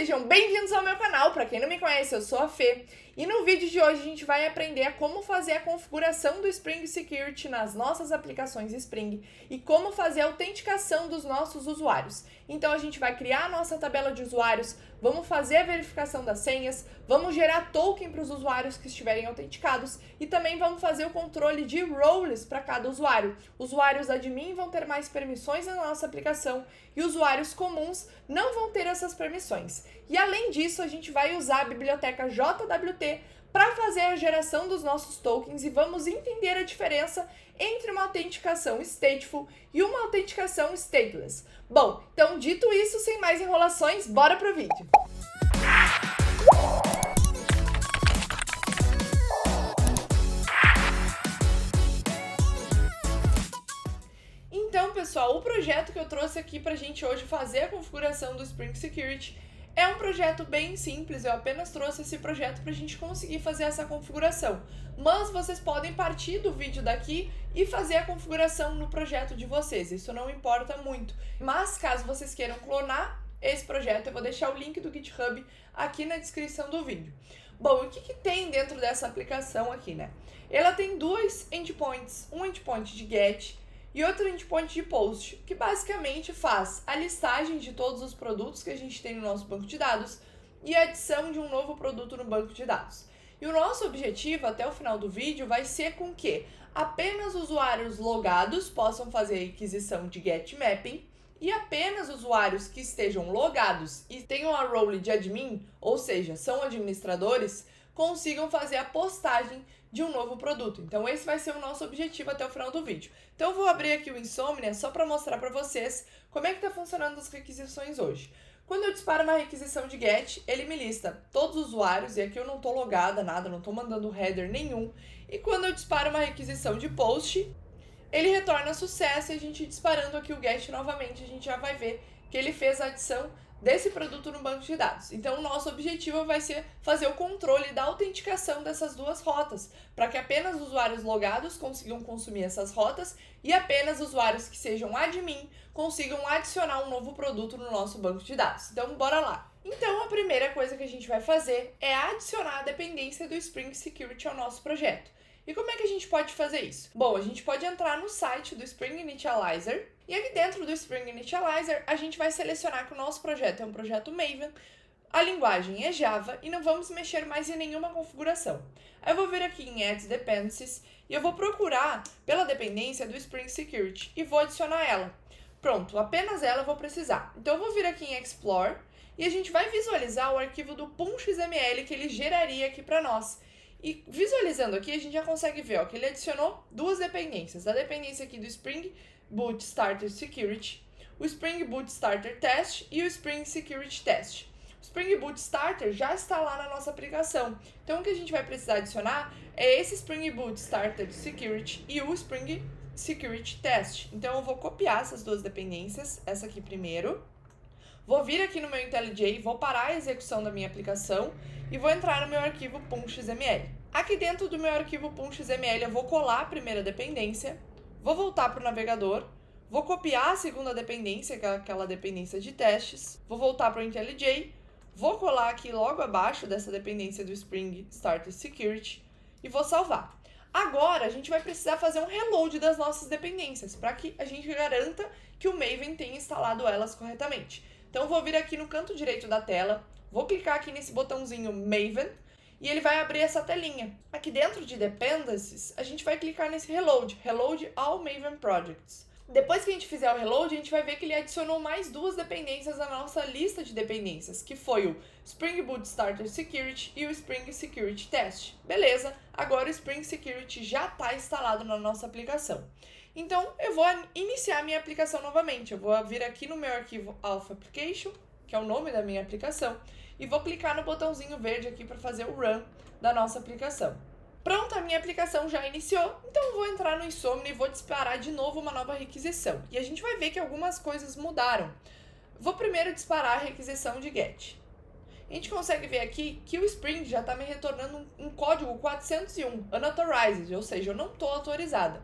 sejam bem-vindos ao meu canal. Para quem não me conhece, eu sou a Fê. E no vídeo de hoje a gente vai aprender a como fazer a configuração do Spring Security nas nossas aplicações Spring e como fazer a autenticação dos nossos usuários. Então a gente vai criar a nossa tabela de usuários, vamos fazer a verificação das senhas, vamos gerar token para os usuários que estiverem autenticados e também vamos fazer o controle de roles para cada usuário. Usuários admin vão ter mais permissões na nossa aplicação e usuários comuns não vão ter essas permissões. E além disso, a gente vai usar a biblioteca JWT para fazer a geração dos nossos tokens e vamos entender a diferença entre uma autenticação stateful e uma autenticação stateless. Bom, então dito isso, sem mais enrolações, bora pro vídeo! Então, pessoal, o projeto que eu trouxe aqui pra gente hoje fazer a configuração do Spring Security é um projeto bem simples, eu apenas trouxe esse projeto pra gente conseguir fazer essa configuração. Mas vocês podem partir do vídeo daqui e fazer a configuração no projeto de vocês, isso não importa muito. Mas caso vocês queiram clonar esse projeto, eu vou deixar o link do GitHub aqui na descrição do vídeo. Bom, o que tem dentro dessa aplicação aqui, né? Ela tem dois endpoints, um endpoint de GET e outro endpoint de post, que basicamente faz a listagem de todos os produtos que a gente tem no nosso banco de dados e a adição de um novo produto no banco de dados. E o nosso objetivo até o final do vídeo vai ser com que apenas usuários logados possam fazer a aquisição de get mapping e apenas usuários que estejam logados e tenham a role de admin, ou seja, são administradores, consigam fazer a postagem de um novo produto. Então esse vai ser o nosso objetivo até o final do vídeo. Então eu vou abrir aqui o Insomnia só para mostrar para vocês como é que está funcionando as requisições hoje. Quando eu disparo uma requisição de GET, ele me lista todos os usuários, e aqui eu não estou logada, nada, não estou mandando header nenhum. E quando eu disparo uma requisição de POST, ele retorna sucesso e a gente disparando aqui o GET novamente, a gente já vai ver que ele fez a adição desse produto no banco de dados. Então, o nosso objetivo vai ser fazer o controle da autenticação dessas duas rotas, para que apenas usuários logados consigam consumir essas rotas e apenas usuários que sejam admin consigam adicionar um novo produto no nosso banco de dados. Então, bora lá! Então, a primeira coisa que a gente vai fazer é adicionar a dependência do Spring Security ao nosso projeto. E como é que a gente pode fazer isso? Bom, a gente pode entrar no site do Spring Initializer e aqui dentro do Spring Initializer a gente vai selecionar que o nosso projeto é um projeto Maven, a linguagem é Java e não vamos mexer mais em nenhuma configuração. Eu vou vir aqui em Add Dependencies e eu vou procurar pela dependência do Spring Security e vou adicionar ela. Pronto, apenas ela eu vou precisar. Então eu vou vir aqui em Explore e a gente vai visualizar o arquivo do PUM.xml que ele geraria aqui para nós. E visualizando aqui, a gente já consegue ver ó, que ele adicionou duas dependências. A dependência aqui do Spring Boot Starter Security, o Spring Boot Starter Test e o Spring Security Test. O Spring Boot Starter já está lá na nossa aplicação. Então, o que a gente vai precisar adicionar é esse Spring Boot Starter Security e o Spring Security Test. Então, eu vou copiar essas duas dependências, essa aqui primeiro. Vou vir aqui no meu IntelliJ, vou parar a execução da minha aplicação e vou entrar no meu arquivo PUM.xml. Aqui dentro do meu arquivo PUM.xml eu vou colar a primeira dependência, vou voltar para o navegador, vou copiar a segunda dependência, que é aquela dependência de testes, vou voltar para o IntelliJ, vou colar aqui logo abaixo dessa dependência do Spring Starter Security e vou salvar. Agora a gente vai precisar fazer um reload das nossas dependências para que a gente garanta que o Maven tenha instalado elas corretamente. Então, eu vou vir aqui no canto direito da tela, vou clicar aqui nesse botãozinho Maven e ele vai abrir essa telinha. Aqui dentro de Dependencies, a gente vai clicar nesse Reload, Reload All Maven Projects. Depois que a gente fizer o Reload, a gente vai ver que ele adicionou mais duas dependências na nossa lista de dependências, que foi o Spring Boot Starter Security e o Spring Security Test. Beleza, agora o Spring Security já está instalado na nossa aplicação. Então, eu vou iniciar a minha aplicação novamente. Eu vou vir aqui no meu arquivo Alpha Application, que é o nome da minha aplicação, e vou clicar no botãozinho verde aqui para fazer o Run da nossa aplicação. Pronto, a minha aplicação já iniciou, então eu vou entrar no Insomnia e vou disparar de novo uma nova requisição. E a gente vai ver que algumas coisas mudaram. Vou primeiro disparar a requisição de GET. A gente consegue ver aqui que o Spring já está me retornando um código 401, Unauthorized, ou seja, eu não estou autorizada.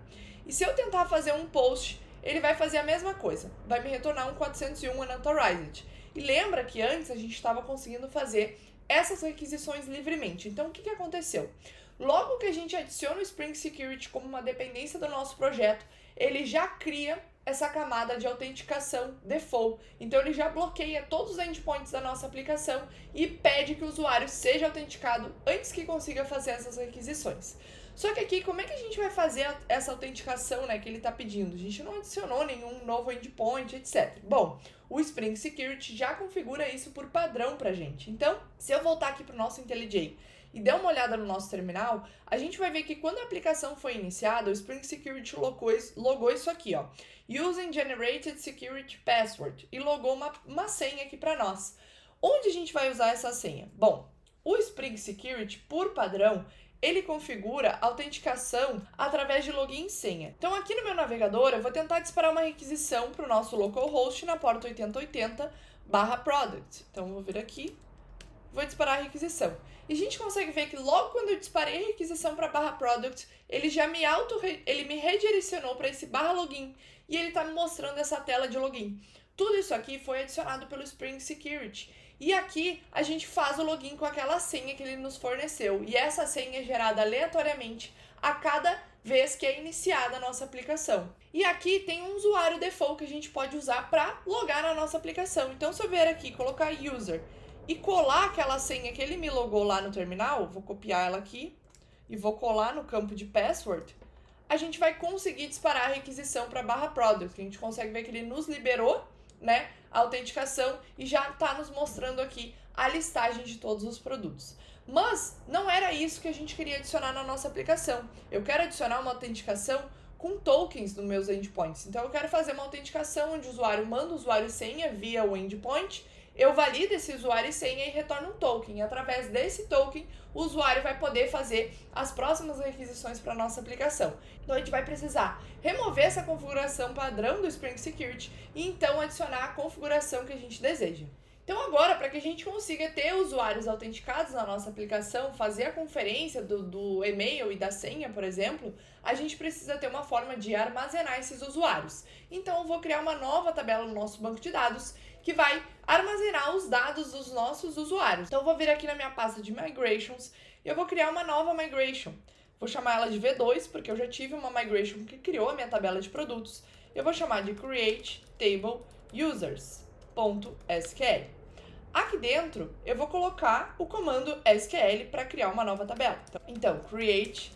E se eu tentar fazer um post, ele vai fazer a mesma coisa, vai me retornar um 401 Unauthorized. E lembra que antes a gente estava conseguindo fazer essas requisições livremente. Então, o que aconteceu? Logo que a gente adiciona o Spring Security como uma dependência do nosso projeto, ele já cria essa camada de autenticação default. Então, ele já bloqueia todos os endpoints da nossa aplicação e pede que o usuário seja autenticado antes que consiga fazer essas requisições. Só que aqui, como é que a gente vai fazer essa autenticação, né, que ele está pedindo? A gente não adicionou nenhum novo endpoint, etc. Bom, o Spring Security já configura isso por padrão para a gente. Então, se eu voltar aqui para o nosso IntelliJ e der uma olhada no nosso terminal, a gente vai ver que quando a aplicação foi iniciada, o Spring Security logou isso aqui, ó, Using Generated Security Password, e logou uma senha aqui para nós. Onde a gente vai usar essa senha? Bom, o Spring Security, por padrão, ele configura autenticação através de login e senha. Então, aqui no meu navegador, eu vou tentar disparar uma requisição para o nosso localhost na porta 8080/product. Então, eu vou vir aqui, vou disparar a requisição. E a gente consegue ver que logo quando eu disparei a requisição para /product, ele já me redirecionou para esse /login e ele está me mostrando essa tela de login. Tudo isso aqui foi adicionado pelo Spring Security. E aqui a gente faz o login com aquela senha que ele nos forneceu. E essa senha é gerada aleatoriamente a cada vez que é iniciada a nossa aplicação. E aqui tem um usuário default que a gente pode usar para logar na nossa aplicação. Então, se eu vier aqui, colocar user e colar aquela senha que ele me logou lá no terminal, vou copiar ela aqui e vou colar no campo de password, a gente vai conseguir disparar a requisição para /product. A gente consegue ver que ele nos liberou, né, a autenticação e já está nos mostrando aqui a listagem de todos os produtos. Mas não era isso que a gente queria adicionar na nossa aplicação. Eu quero adicionar uma autenticação com tokens nos meus endpoints. Então, eu quero fazer uma autenticação onde o usuário manda o usuário e senha via o endpoint, eu valido esse usuário e senha e retorno um token. E através desse token, o usuário vai poder fazer as próximas requisições para a nossa aplicação. Então, a gente vai precisar remover essa configuração padrão do Spring Security e então adicionar a configuração que a gente deseja. Então, agora, para que a gente consiga ter usuários autenticados na nossa aplicação, fazer a conferência do e-mail e da senha, por exemplo, a gente precisa ter uma forma de armazenar esses usuários. Então, eu vou criar uma nova tabela no nosso banco de dados que vai armazenar os dados dos nossos usuários. Então, eu vou vir aqui na minha pasta de Migrations e eu vou criar uma nova Migration. Vou chamar ela de V2, porque eu já tive uma Migration que criou a minha tabela de produtos. Eu vou chamar de Create Table Users.sql. Aqui dentro, eu vou colocar o comando SQL para criar uma nova tabela. Então, Create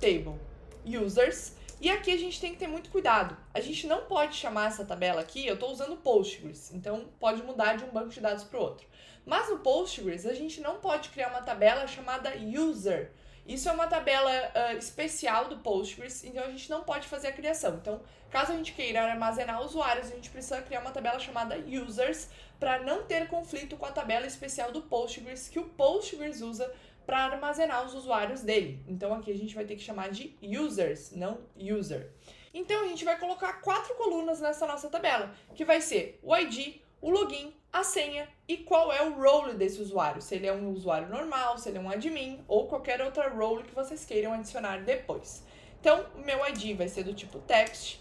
Table Users. E aqui a gente tem que ter muito cuidado. A gente não pode chamar essa tabela aqui, eu estou usando Postgres, então pode mudar de um banco de dados para o outro. Mas no Postgres, a gente não pode criar uma tabela chamada User. Isso é uma tabela especial do Postgres, então a gente não pode fazer a criação. Então, caso a gente queira armazenar usuários, a gente precisa criar uma tabela chamada Users para não ter conflito com a tabela especial do Postgres, que o Postgres usa para armazenar os usuários dele. Então, aqui a gente vai ter que chamar de Users, não User. Então, a gente vai colocar 4 colunas nessa nossa tabela, que vai ser o ID, o login, a senha e qual é o role desse usuário. Se ele é um usuário normal, se ele é um admin ou qualquer outra role que vocês queiram adicionar depois. Então, o meu ID vai ser do tipo text,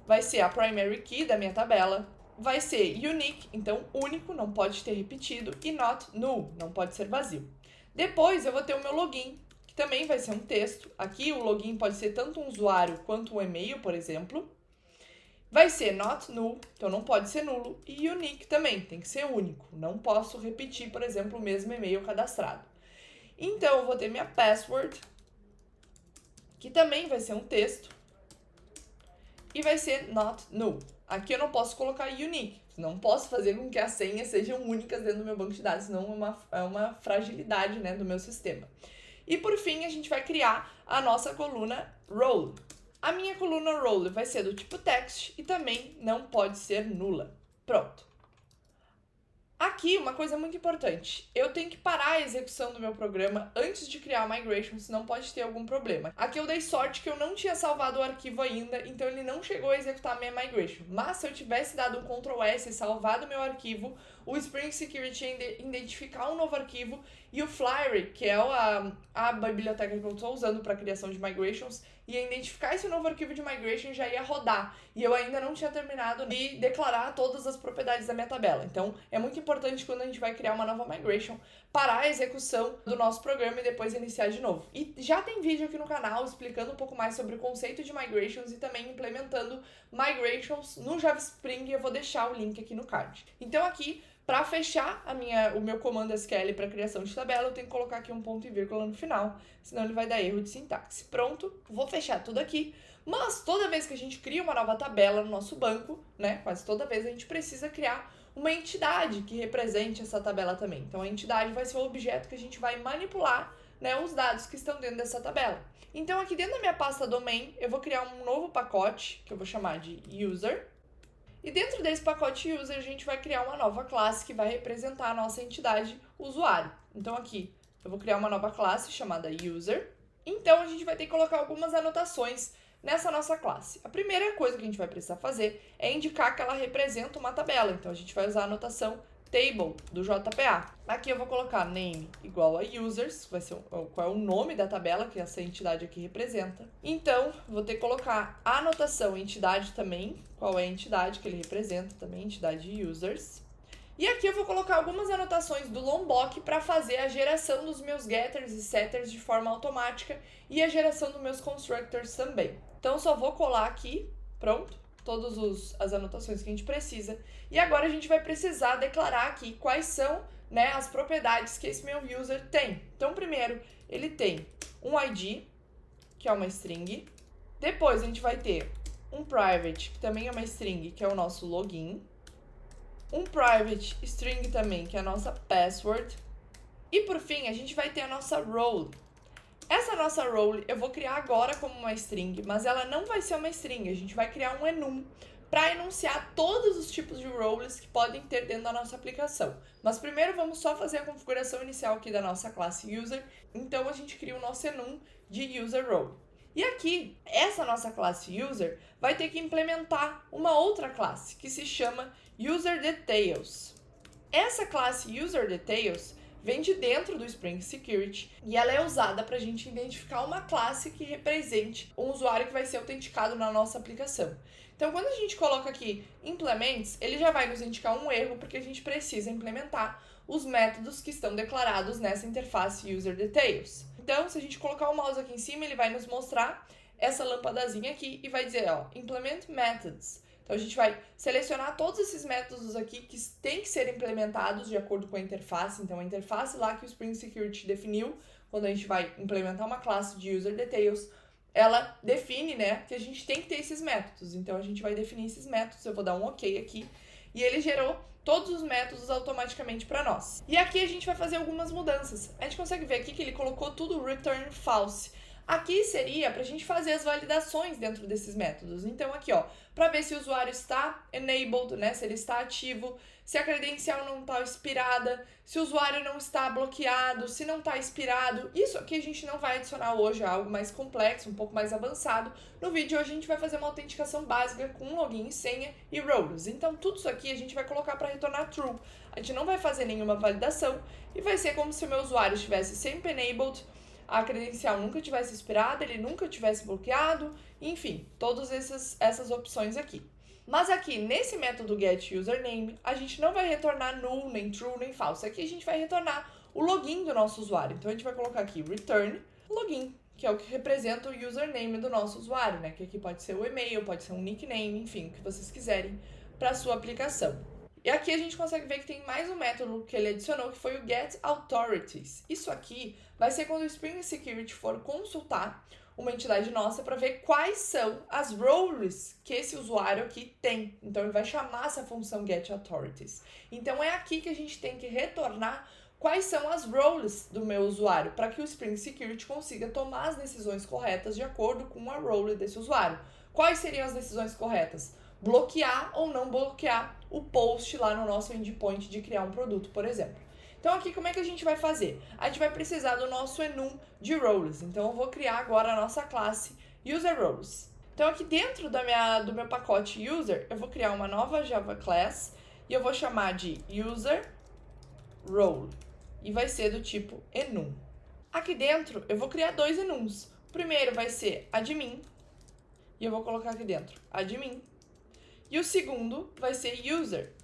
vai ser a primary key da minha tabela, vai ser unique, então único, não pode ter repetido, e not null, não pode ser vazio. Depois eu vou ter o meu login, que também vai ser um texto. Aqui o login pode ser tanto um usuário quanto um e-mail, por exemplo. Vai ser not null, então não pode ser nulo. E unique também, tem que ser único. Não posso repetir, por exemplo, o mesmo e-mail cadastrado. Então eu vou ter minha password, que também vai ser um texto. E vai ser not null. Aqui eu não posso colocar unique. Não posso fazer com que as senhas sejam únicas dentro do meu banco de dados, senão é uma fragilidade, né, do meu sistema. E por fim, a gente vai criar a nossa coluna role. A minha coluna role vai ser do tipo text e também não pode ser nula. Pronto. Aqui, uma coisa muito importante, eu tenho que parar a execução do meu programa antes de criar a migration, senão pode ter algum problema. Aqui eu dei sorte que eu não tinha salvado o arquivo ainda, então ele não chegou a executar a minha migration. Mas se eu tivesse dado um Ctrl+S e salvado o meu arquivo, o Spring Security identificar um novo arquivo e o Flyery, que é a biblioteca que eu estou usando para a criação de migrations, ia identificar esse novo arquivo de migration e já ia rodar. E eu ainda não tinha terminado de declarar todas as propriedades da minha tabela. Então, é muito importante quando a gente vai criar uma nova migration, parar a execução do nosso programa e depois iniciar de novo. E já tem vídeo aqui no canal explicando um pouco mais sobre o conceito de migrations e também implementando migrations no Java Spring. Eu vou deixar o link aqui no card. Então, aqui, para fechar o meu comando SQL para criação de tabela, eu tenho que colocar aqui um ponto e vírgula no final, senão ele vai dar erro de sintaxe. Pronto, vou fechar tudo aqui. Mas toda vez que a gente cria uma nova tabela no nosso banco, né, quase toda vez a gente precisa criar uma entidade que represente essa tabela também. Então a entidade vai ser o objeto que a gente vai manipular, né, os dados que estão dentro dessa tabela. Então aqui dentro da minha pasta domain, eu vou criar um novo pacote, que eu vou chamar de user. E dentro desse pacote user, a gente vai criar uma nova classe que vai representar a nossa entidade usuário. Então aqui, eu vou criar uma nova classe chamada user. Então a gente vai ter que colocar algumas anotações nessa nossa classe. A primeira coisa que a gente vai precisar fazer é indicar que ela representa uma tabela. Então a gente vai usar a anotação table do JPA. Aqui eu vou colocar name igual a users, vai ser qual é o nome da tabela que essa entidade aqui representa. Então, vou ter que colocar a anotação entidade também, qual é a entidade que ele representa também, entidade users. E aqui eu vou colocar algumas anotações do Lombok para fazer a geração dos meus getters e setters de forma automática e a geração dos meus constructors também. Então, só vou colar aqui, pronto. Todas as anotações que a gente precisa. E agora a gente vai precisar declarar aqui quais são, né, as propriedades que esse meu user tem. Então, primeiro, ele tem um ID, que é uma string. Depois, a gente vai ter um private, que também é uma string, que é o nosso login. Um private string também, que é a nossa password. E, por fim, a gente vai ter a nossa role. Essa nossa role eu vou criar agora como uma string, mas ela não vai ser uma string, a gente vai criar um enum para enunciar todos os tipos de roles que podem ter dentro da nossa aplicação. Mas primeiro vamos só fazer a configuração inicial aqui da nossa classe user, então a gente cria o nosso enum de user role. E aqui, essa nossa classe user vai ter que implementar uma outra classe que se chama userDetails. Essa classe userDetails vem de dentro do Spring Security e ela é usada para a gente identificar uma classe que represente um usuário que vai ser autenticado na nossa aplicação. Então, quando a gente coloca aqui implements, ele já vai nos indicar um erro porque a gente precisa implementar os métodos que estão declarados nessa interface userDetails. Então, se a gente colocar o mouse aqui em cima, ele vai nos mostrar essa lâmpadazinha aqui e vai dizer, ó, implement methods. Então, a gente vai selecionar todos esses métodos aqui que têm que ser implementados de acordo com a interface. Então, a interface lá que o Spring Security definiu, quando a gente vai implementar uma classe de userDetails, ela define, né, que a gente tem que ter esses métodos. Então, a gente vai definir esses métodos, eu vou dar um OK aqui, e ele gerou todos os métodos automaticamente para nós. E aqui a gente vai fazer algumas mudanças. A gente consegue ver aqui que ele colocou tudo return false. Aqui seria para a gente fazer as validações dentro desses métodos. Então aqui, ó, para ver se o usuário está enabled, né, se ele está ativo, se a credencial não está expirada, se o usuário não está bloqueado, se não está expirado. Isso aqui a gente não vai adicionar hoje, é algo mais complexo, um pouco mais avançado. No vídeo hoje a gente vai fazer uma autenticação básica com login e senha e roles. Então tudo isso aqui a gente vai colocar para retornar true. A gente não vai fazer nenhuma validação e vai ser como se o meu usuário estivesse sempre enabled, a credencial nunca tivesse expirado, ele nunca tivesse bloqueado, enfim, todas essas opções aqui. Mas aqui, nesse método getUsername, a gente não vai retornar null, nem true, nem false. Aqui a gente vai retornar o login do nosso usuário. Então a gente vai colocar aqui return login, que é o que representa o username do nosso usuário, né? Que aqui pode ser o e-mail, pode ser um nickname, enfim, o que vocês quiserem para a sua aplicação. E aqui a gente consegue ver que tem mais um método que ele adicionou, que foi o getAuthorities. Isso aqui vai ser quando o Spring Security for consultar uma entidade nossa para ver quais são as roles que esse usuário aqui tem. Então, ele vai chamar essa função getAuthorities. Então, é aqui que a gente tem que retornar quais são as roles do meu usuário, para que o Spring Security consiga tomar as decisões corretas de acordo com a role desse usuário. Quais seriam as decisões corretas? Bloquear ou não bloquear o post lá no nosso endpoint de criar um produto, por exemplo. Então aqui como é que a gente vai fazer? A gente vai precisar do nosso enum de roles. Então eu vou criar agora a nossa classe userRoles. Então aqui dentro do meu pacote user, eu vou criar uma nova Java Class e eu vou chamar de user role e vai ser do tipo enum. Aqui dentro eu vou criar dois enums. O primeiro vai ser admin e eu vou colocar aqui dentro admin. E o segundo vai ser user.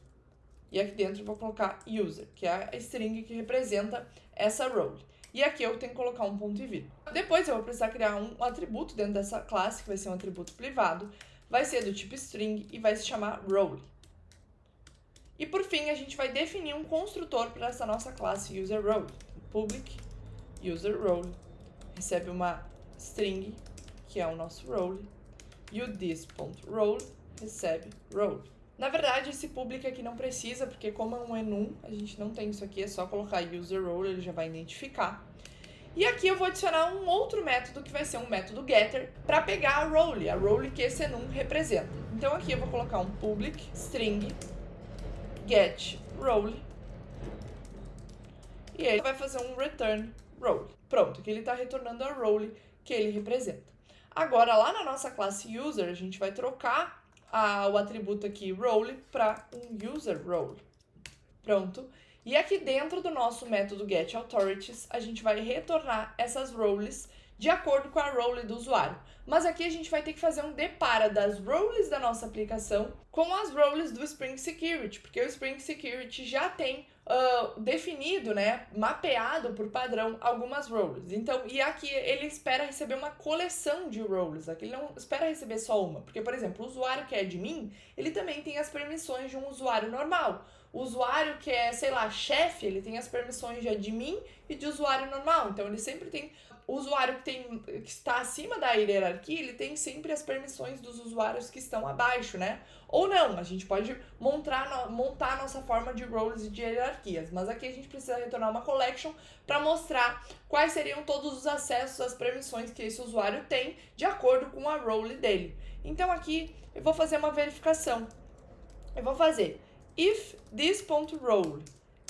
E aqui dentro eu vou colocar user, que é a string que representa essa role. E aqui eu tenho que colocar um ponto e vírgula. Depois eu vou precisar criar um atributo dentro dessa classe, que vai ser um atributo privado. Vai ser do tipo string e vai se chamar role. E por fim, a gente vai definir um construtor para essa nossa classe userRole. Public userRole recebe uma string, que é o nosso role, e o this.role recebe role. Na verdade, esse public aqui não precisa, porque como é um enum, a gente não tem isso aqui, é só colocar userRole, ele já vai identificar. E aqui eu vou adicionar um outro método, que vai ser um método getter, para pegar a role que esse enum representa. Então aqui eu vou colocar um public string get role e ele vai fazer um return role. Pronto, aqui ele está retornando a role que ele representa. Agora, lá na nossa classe user, a gente vai trocar o atributo aqui role para um user role. Pronto. E aqui dentro do nosso método getAuthorities, a gente vai retornar essas roles de acordo com a role do usuário. Mas aqui a gente vai ter que fazer um depara das roles da nossa aplicação com as roles do Spring Security, porque o Spring Security já tem definido, né, mapeado por padrão algumas roles. Então, e aqui ele espera receber uma coleção de roles, aqui ele não espera receber só uma, porque, por exemplo, o usuário que é admin, ele também tem as permissões de um usuário normal. O usuário que é, sei lá, chefe, ele tem as permissões de admin e de usuário normal. Então, ele sempre tem... O usuário que está acima da hierarquia, ele tem sempre as permissões dos usuários que estão abaixo, né? Ou não, a gente pode montar a nossa forma de roles e de hierarquias. Mas aqui a gente precisa retornar uma collection para mostrar quais seriam todos os acessos às permissões que esse usuário tem de acordo com a role dele. Então, aqui eu vou fazer uma verificação. Eu vou fazer if this.role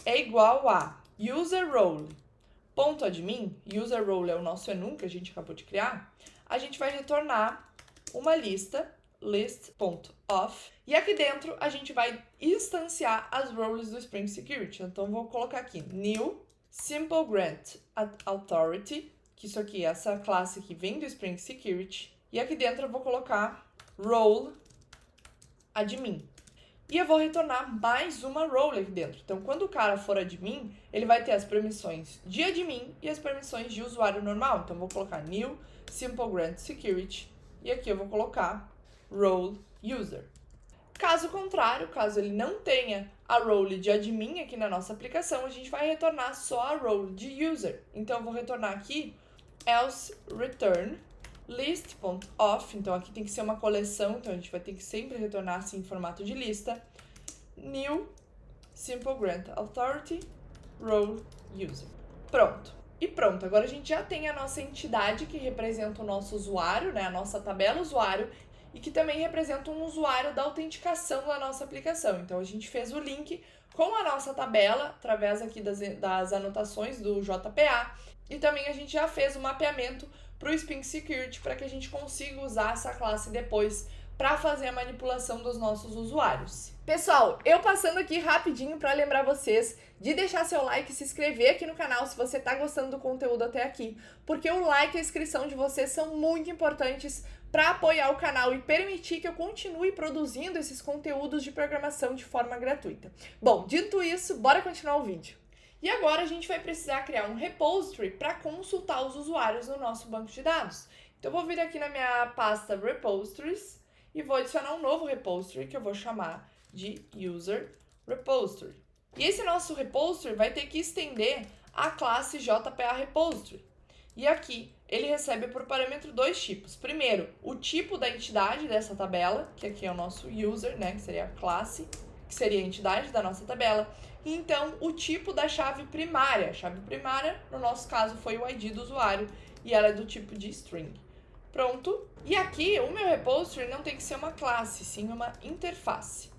é igual a userRole.admin, userRole é o nosso enum que a gente acabou de criar, a gente vai retornar uma lista, list.off, e aqui dentro a gente vai instanciar as roles do Spring Security. Então, vou colocar aqui new simple grant authority, que isso aqui é essa classe que vem do Spring Security, e aqui dentro eu vou colocar role admin. E eu vou retornar mais uma role aqui dentro. Então, quando o cara for admin, ele vai ter as permissões de admin e as permissões de usuário normal. Então, eu vou colocar new simple grant security e aqui eu vou colocar role user. Caso contrário, caso ele não tenha a role de admin aqui na nossa aplicação, a gente vai retornar só a role de user. Então, eu vou retornar aqui else return list.off, então aqui tem que ser uma coleção, então a gente vai ter que sempre retornar assim em formato de lista, new simple grant authority role user. Pronto. E pronto, agora a gente já tem a nossa entidade que representa o nosso usuário, né, a nossa tabela usuário, e que também representa um usuário da autenticação da nossa aplicação. Então a gente fez o link com a nossa tabela, através aqui das anotações do JPA, e também a gente já fez o mapeamento para o Spring Security para que a gente consiga usar essa classe depois para fazer a manipulação dos nossos usuários. Pessoal, eu passando aqui rapidinho para lembrar vocês de deixar seu like e se inscrever aqui no canal se você está gostando do conteúdo até aqui, porque o like e a inscrição de vocês são muito importantes para apoiar o canal e permitir que eu continue produzindo esses conteúdos de programação de forma gratuita. Bom, dito isso, bora continuar o vídeo. E agora a gente vai precisar criar um repository para consultar os usuários no nosso banco de dados. Então, eu vou vir aqui na minha pasta repositories e vou adicionar um novo repository que eu vou chamar de user repository. E esse nosso repository vai ter que estender a classe JPA repository. E aqui ele recebe por parâmetro dois tipos. Primeiro, o tipo da entidade dessa tabela, que aqui é o nosso user, né, que seria a classe, que seria a entidade da nossa tabela. E então, o tipo da chave primária. A chave primária, no nosso caso, foi o ID do usuário e ela é do tipo de string. Pronto. E aqui, o meu repository não tem que ser uma classe, sim uma interface.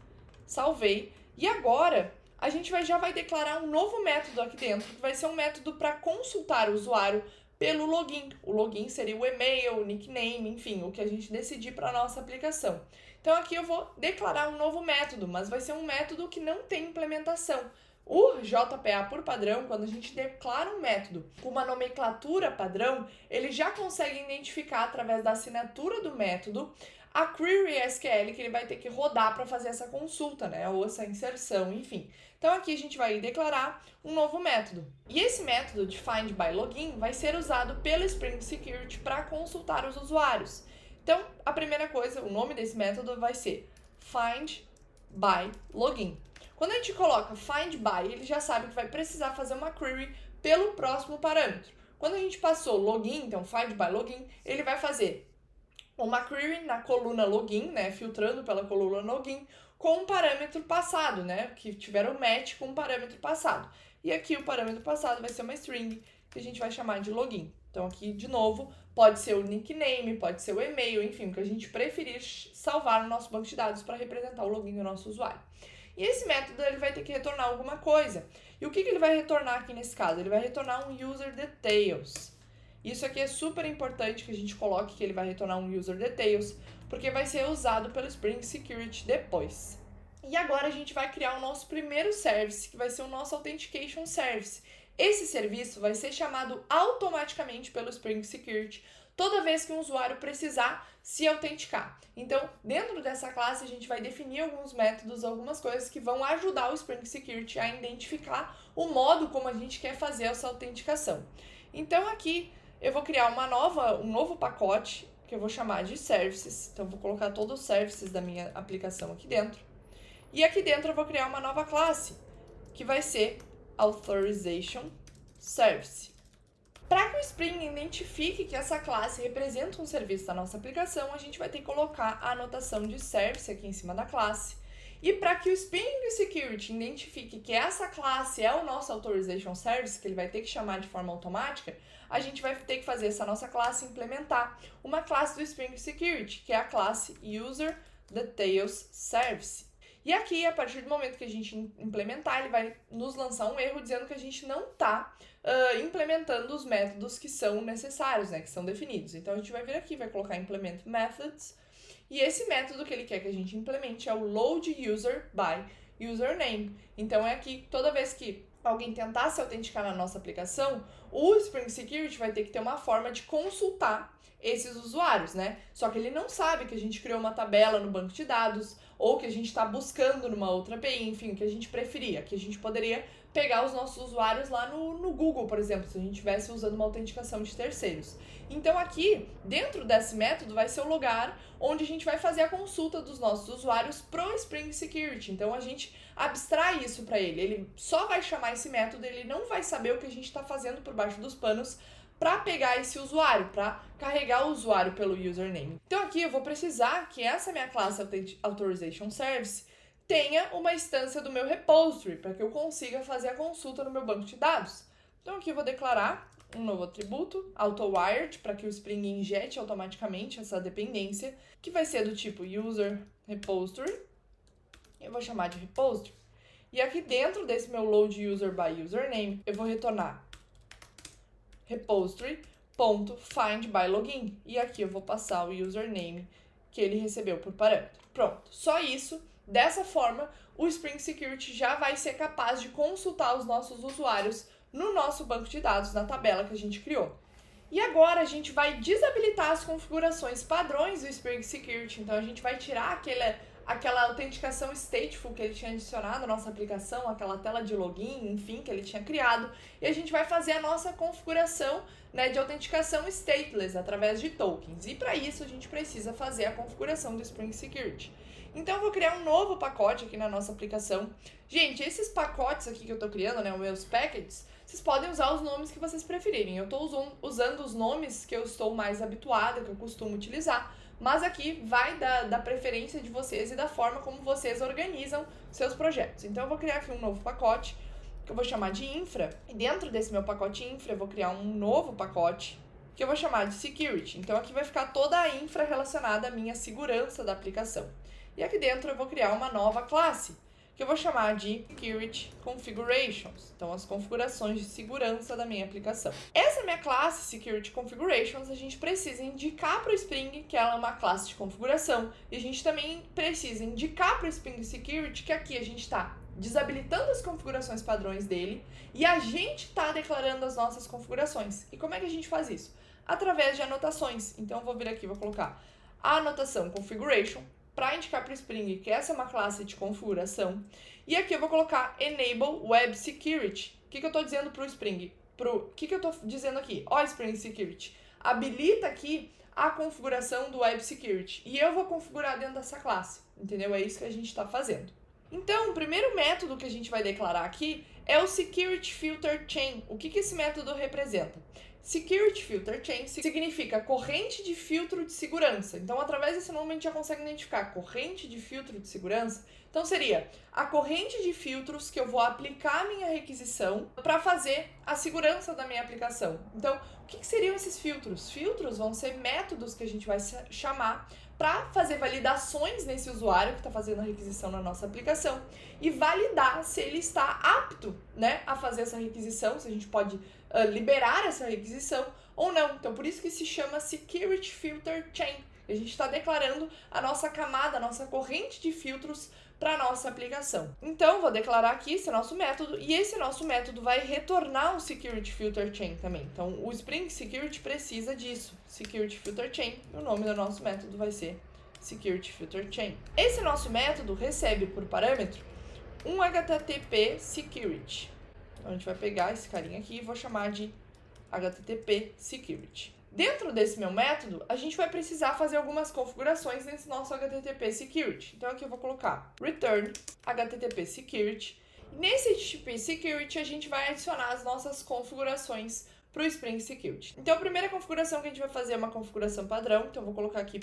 Salvei. E agora, a gente já vai declarar um novo método aqui dentro, que vai ser um método para consultar o usuário pelo login. O login seria o e-mail, o nickname, enfim, o que a gente decidir para a nossa aplicação. Então aqui eu vou declarar um novo método, mas vai ser um método que não tem implementação. O JPA por padrão, quando a gente declara um método com uma nomenclatura padrão, ele já consegue identificar através da assinatura do método a query SQL que ele vai ter que rodar para fazer essa consulta, né? Ou essa inserção, enfim. Então aqui a gente vai declarar um novo método. E esse método de find by login vai ser usado pelo Spring Security para consultar os usuários. Então, a primeira coisa, o nome desse método vai ser find by login. Quando a gente coloca find by, ele já sabe que vai precisar fazer uma query pelo próximo parâmetro. Quando a gente passou login, então find by login, ele vai fazer uma query na coluna login, né, filtrando pela coluna login, com um parâmetro passado, né, que tiver um match com um parâmetro passado. E aqui o parâmetro passado vai ser uma string, que a gente vai chamar de login. Então aqui, de novo, pode ser o nickname, pode ser o e-mail, enfim, o que a gente preferir salvar no nosso banco de dados para representar o login do nosso usuário. E esse método ele vai ter que retornar alguma coisa. E o que ele vai retornar aqui nesse caso? Ele vai retornar um user details. Isso aqui é super importante que a gente coloque que ele vai retornar um user details, porque vai ser usado pelo Spring Security depois. E agora a gente vai criar o nosso primeiro service, que vai ser o nosso Authentication Service. Esse serviço vai ser chamado automaticamente pelo Spring Security toda vez que um usuário precisar se autenticar. Então, dentro dessa classe, a gente vai definir alguns métodos, algumas coisas que vão ajudar o Spring Security a identificar o modo como a gente quer fazer essa autenticação. Então, aqui eu vou criar um novo pacote, que eu vou chamar de Services. Então, eu vou colocar todos os services da minha aplicação aqui dentro. E aqui dentro eu vou criar uma nova classe, que vai ser Authorization Service. Para que o Spring identifique que essa classe representa um serviço da nossa aplicação, a gente vai ter que colocar a anotação de service aqui em cima da classe. E para que o Spring Security identifique que essa classe é o nosso Authorization Service, que ele vai ter que chamar de forma automática, a gente vai ter que fazer essa nossa classe implementar uma classe do Spring Security, que é a classe User Details Service. E aqui, a partir do momento que a gente implementar, ele vai nos lançar um erro dizendo que a gente não está implementando os métodos que são necessários, né, que são definidos. Então, a gente vai vir aqui, vai colocar Implement Methods, e esse método que ele quer que a gente implemente é o Load User by Username. Então, é aqui, toda vez que alguém tentar se autenticar na nossa aplicação, o Spring Security vai ter que ter uma forma de consultar esses usuários, né? Só que ele não sabe que a gente criou uma tabela no banco de dados ou que a gente está buscando numa outra API, enfim, que a gente preferia, que a gente poderia pegar os nossos usuários lá no Google, por exemplo, se a gente estivesse usando uma autenticação de terceiros. Então aqui, dentro desse método, vai ser o lugar onde a gente vai fazer a consulta dos nossos usuários pro Spring Security. Então a gente abstrai isso para ele. Ele só vai chamar esse método, ele não vai saber o que a gente está fazendo por baixo dos panos para pegar esse usuário, para carregar o usuário pelo username. Então aqui eu vou precisar que essa minha classe Authorization Service tenha uma instância do meu repository, para que eu consiga fazer a consulta no meu banco de dados. Então aqui eu vou declarar um novo atributo, AutoWired, para que o Spring injete automaticamente essa dependência, que vai ser do tipo User Repository. Eu vou chamar de Repository. E aqui dentro desse meu Load User by Username, eu vou retornar repository.findByLogin. E aqui eu vou passar o username que ele recebeu por parâmetro. Pronto, só isso. Dessa forma, o Spring Security já vai ser capaz de consultar os nossos usuários no nosso banco de dados, na tabela que a gente criou. E agora a gente vai desabilitar as configurações padrões do Spring Security. Então a gente vai tirar aquela autenticação stateful que ele tinha adicionado à nossa aplicação, aquela tela de login, enfim, que ele tinha criado, e a gente vai fazer a nossa configuração, né, de autenticação stateless através de tokens. E para isso a gente precisa fazer a configuração do Spring Security. Então eu vou criar um novo pacote aqui na nossa aplicação. Gente, esses pacotes aqui que eu estou criando, né, os meus packets, vocês podem usar os nomes que vocês preferirem. Eu estou usando os nomes que eu estou mais habituada, que eu costumo utilizar, mas aqui vai da preferência de vocês e da forma como vocês organizam seus projetos. Então eu vou criar aqui um novo pacote, que eu vou chamar de Infra, e dentro desse meu pacote Infra eu vou criar um novo pacote, que eu vou chamar de Security. Então aqui vai ficar toda a infra relacionada à minha segurança da aplicação. E aqui dentro eu vou criar uma nova classe, que eu vou chamar de Security Configurations, então as configurações de segurança da minha aplicação. Essa minha classe Security Configurations, a gente precisa indicar para o Spring que ela é uma classe de configuração, e a gente também precisa indicar para o Spring Security que aqui a gente está desabilitando as configurações padrões dele e a gente está declarando as nossas configurações. E como é que a gente faz isso? Através de anotações. Então eu vou vir aqui e vou colocar a anotação Configuration para indicar para o Spring que essa é uma classe de configuração. E aqui eu vou colocar Enable Web Security. O que eu estou dizendo para o Spring? O que eu estou dizendo aqui? Ó, Spring Security, habilita aqui a configuração do Web Security. E eu vou configurar dentro dessa classe, entendeu? É isso que a gente está fazendo. Então, o primeiro método que a gente vai declarar aqui é o Security Filter Chain. O que esse método representa? Security Filter Chain significa corrente de filtro de segurança. Então, através desse nome, a gente já consegue identificar corrente de filtro de segurança. Então, seria a corrente de filtros que eu vou aplicar a minha requisição para fazer a segurança da minha aplicação. Então, o que seriam esses filtros? Filtros vão ser métodos que a gente vai chamar para fazer validações nesse usuário que está fazendo a requisição na nossa aplicação e validar se ele está apto, né, a fazer essa requisição, se a gente pode liberar essa requisição ou não. Então, por isso que se chama Security Filter Chain. A gente está declarando a nossa camada, a nossa corrente de filtros para a nossa aplicação. Então, vou declarar aqui esse nosso método e esse nosso método vai retornar o Security Filter Chain também. Então, o Spring Security precisa disso, Security Filter Chain, e o nome do nosso método vai ser Security Filter Chain. Esse nosso método recebe por parâmetro um HTTP Security. Então, a gente vai pegar esse carinha aqui e vou chamar de HTTP Security. Dentro desse meu método, a gente vai precisar fazer algumas configurações nesse nosso HTTP Security. Então, aqui eu vou colocar return HTTP Security. E nesse HTTP Security, a gente vai adicionar as nossas configurações para o Spring Security. Então, a primeira configuração que a gente vai fazer é uma configuração padrão. Então, eu vou colocar aqui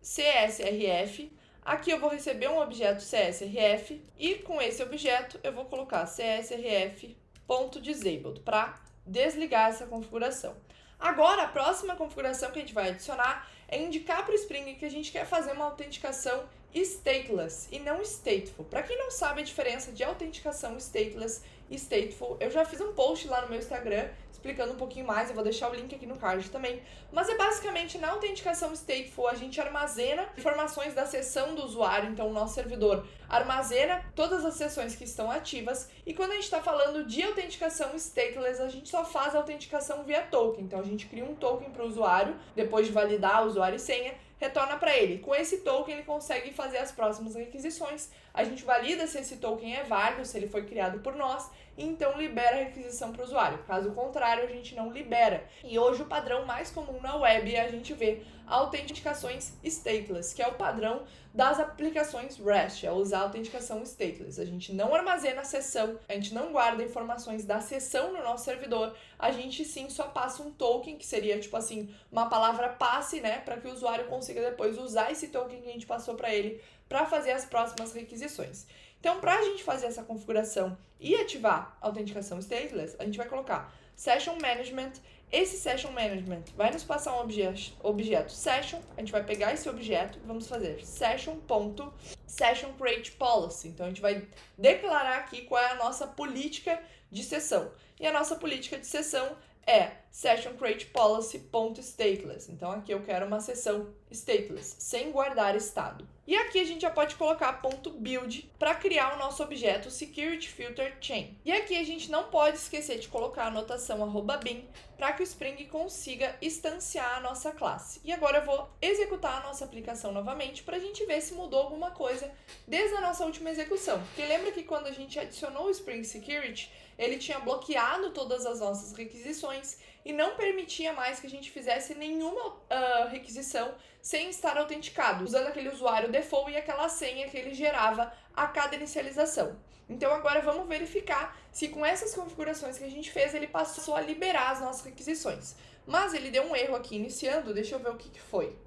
.csrf. Aqui eu vou receber um objeto CSRF e com esse objeto eu vou colocar csrf.disabled para desligar essa configuração. Agora, a próxima configuração que a gente vai adicionar é indicar para o Spring que a gente quer fazer uma autenticação stateless e não stateful. Para quem não sabe a diferença de autenticação stateless e stateful, eu já fiz um post lá no meu Instagram explicando um pouquinho mais, eu vou deixar o link aqui no card também. Mas é basicamente, na autenticação stateful, a gente armazena informações da sessão do usuário, então o nosso servidor armazena todas as sessões que estão ativas, e quando a gente está falando de autenticação stateless, a gente só faz a autenticação via token. Então a gente cria um token para o usuário, depois de validar o usuário e senha, retorna para ele. Com esse token, ele consegue fazer as próximas requisições. A gente valida se esse token é válido, se ele foi criado por nós, e então libera a requisição para o usuário. Caso contrário, a gente não libera. E hoje o padrão mais comum na web é a gente ver autenticações stateless, que é o padrão das aplicações REST, é usar a autenticação stateless. A gente não armazena a sessão, a gente não guarda informações da sessão no nosso servidor, a gente sim só passa um token, que seria tipo assim, uma palavra passe, né, para que o usuário consiga depois usar esse token que a gente passou para ele para fazer as próximas requisições. Então, para a gente fazer essa configuração e ativar a autenticação stateless, a gente vai colocar Session Management. Esse Session Management vai nos passar um objeto Session. A gente vai pegar esse objeto e vamos fazer Session.SessionCreatePolicy. Então, a gente vai declarar aqui qual é a nossa política de sessão. E a nossa política de sessão é SessionCreatePolicy.stateless. Então, aqui eu quero uma sessão stateless, sem guardar estado. E aqui a gente já pode colocar .build para criar o nosso objeto Security Filter Chain. E aqui a gente não pode esquecer de colocar a anotação @bin para que o Spring consiga instanciar a nossa classe. E agora eu vou executar a nossa aplicação novamente para a gente ver se mudou alguma coisa desde a nossa última execução. Porque lembra que quando a gente adicionou o Spring Security, ele tinha bloqueado todas as nossas requisições e não permitia mais que a gente fizesse nenhuma requisição sem estar autenticado, usando aquele usuário default e aquela senha que ele gerava a cada inicialização. Então agora vamos verificar se com essas configurações que a gente fez, ele passou a liberar as nossas requisições. Mas ele deu um erro aqui iniciando, deixa eu ver o que foi.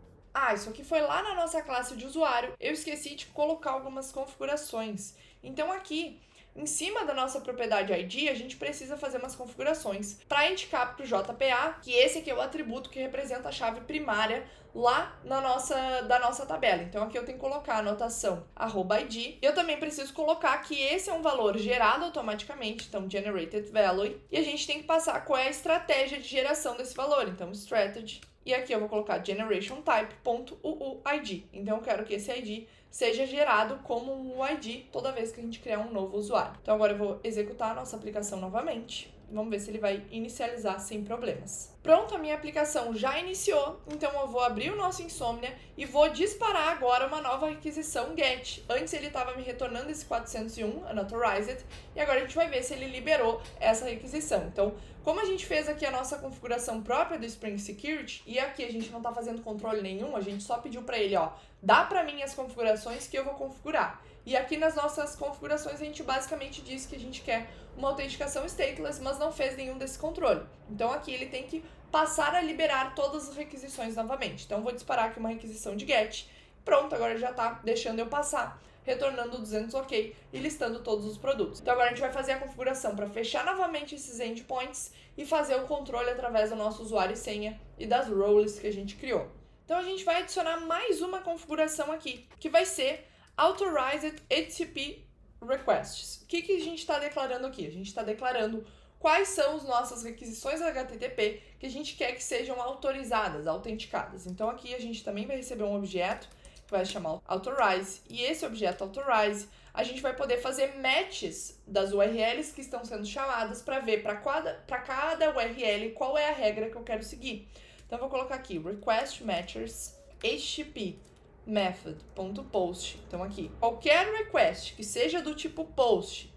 Isso aqui foi lá na nossa classe de usuário, eu esqueci de colocar algumas configurações. Então aqui, Em cima da nossa propriedade ID, a gente precisa fazer umas configurações para indicar para o JPA que esse aqui é o atributo que representa a chave primária lá da nossa tabela. Então aqui eu tenho que colocar a anotação @id. Eu também preciso colocar que esse é um valor gerado automaticamente, então generated value, e a gente tem que passar qual é a estratégia de geração desse valor, então strategy. E aqui eu vou colocar generationType.uuid. Então eu quero que esse ID seja gerado como um ID toda vez que a gente criar um novo usuário. Então agora eu vou executar a nossa aplicação novamente. Vamos ver se ele vai inicializar sem problemas. Pronto, a minha aplicação já iniciou, então eu vou abrir o nosso Insomnia e vou disparar agora uma nova requisição GET. Antes ele estava me retornando esse 401, unauthorized, e agora a gente vai ver se ele liberou essa requisição. Então, como a gente fez aqui a nossa configuração própria do Spring Security, e aqui a gente não está fazendo controle nenhum, a gente só pediu para ele, ó, dá para mim as configurações que eu vou configurar. E aqui nas nossas configurações a gente basicamente diz que a gente quer uma autenticação stateless, mas não fez nenhum desse controle. Então aqui ele tem que passar a liberar todas as requisições novamente. Então vou disparar aqui uma requisição de GET. Pronto, agora já está deixando eu passar, retornando 200 OK e listando todos os produtos. Então agora a gente vai fazer a configuração para fechar novamente esses endpoints e fazer o controle através do nosso usuário e senha e das roles que a gente criou. Então a gente vai adicionar mais uma configuração aqui, que vai ser Authorized HTTP Requests. O que a gente está declarando aqui? A gente está declarando quais são as nossas requisições HTTP que a gente quer que sejam autorizadas, autenticadas. Então aqui a gente também vai receber um objeto que vai se chamar Authorize, e esse objeto Authorize a gente vai poder fazer matches das URLs que estão sendo chamadas para ver para cada URL qual é a regra que eu quero seguir. Então eu vou colocar aqui request matchers HTTP method.post. Então aqui, qualquer request que seja do tipo post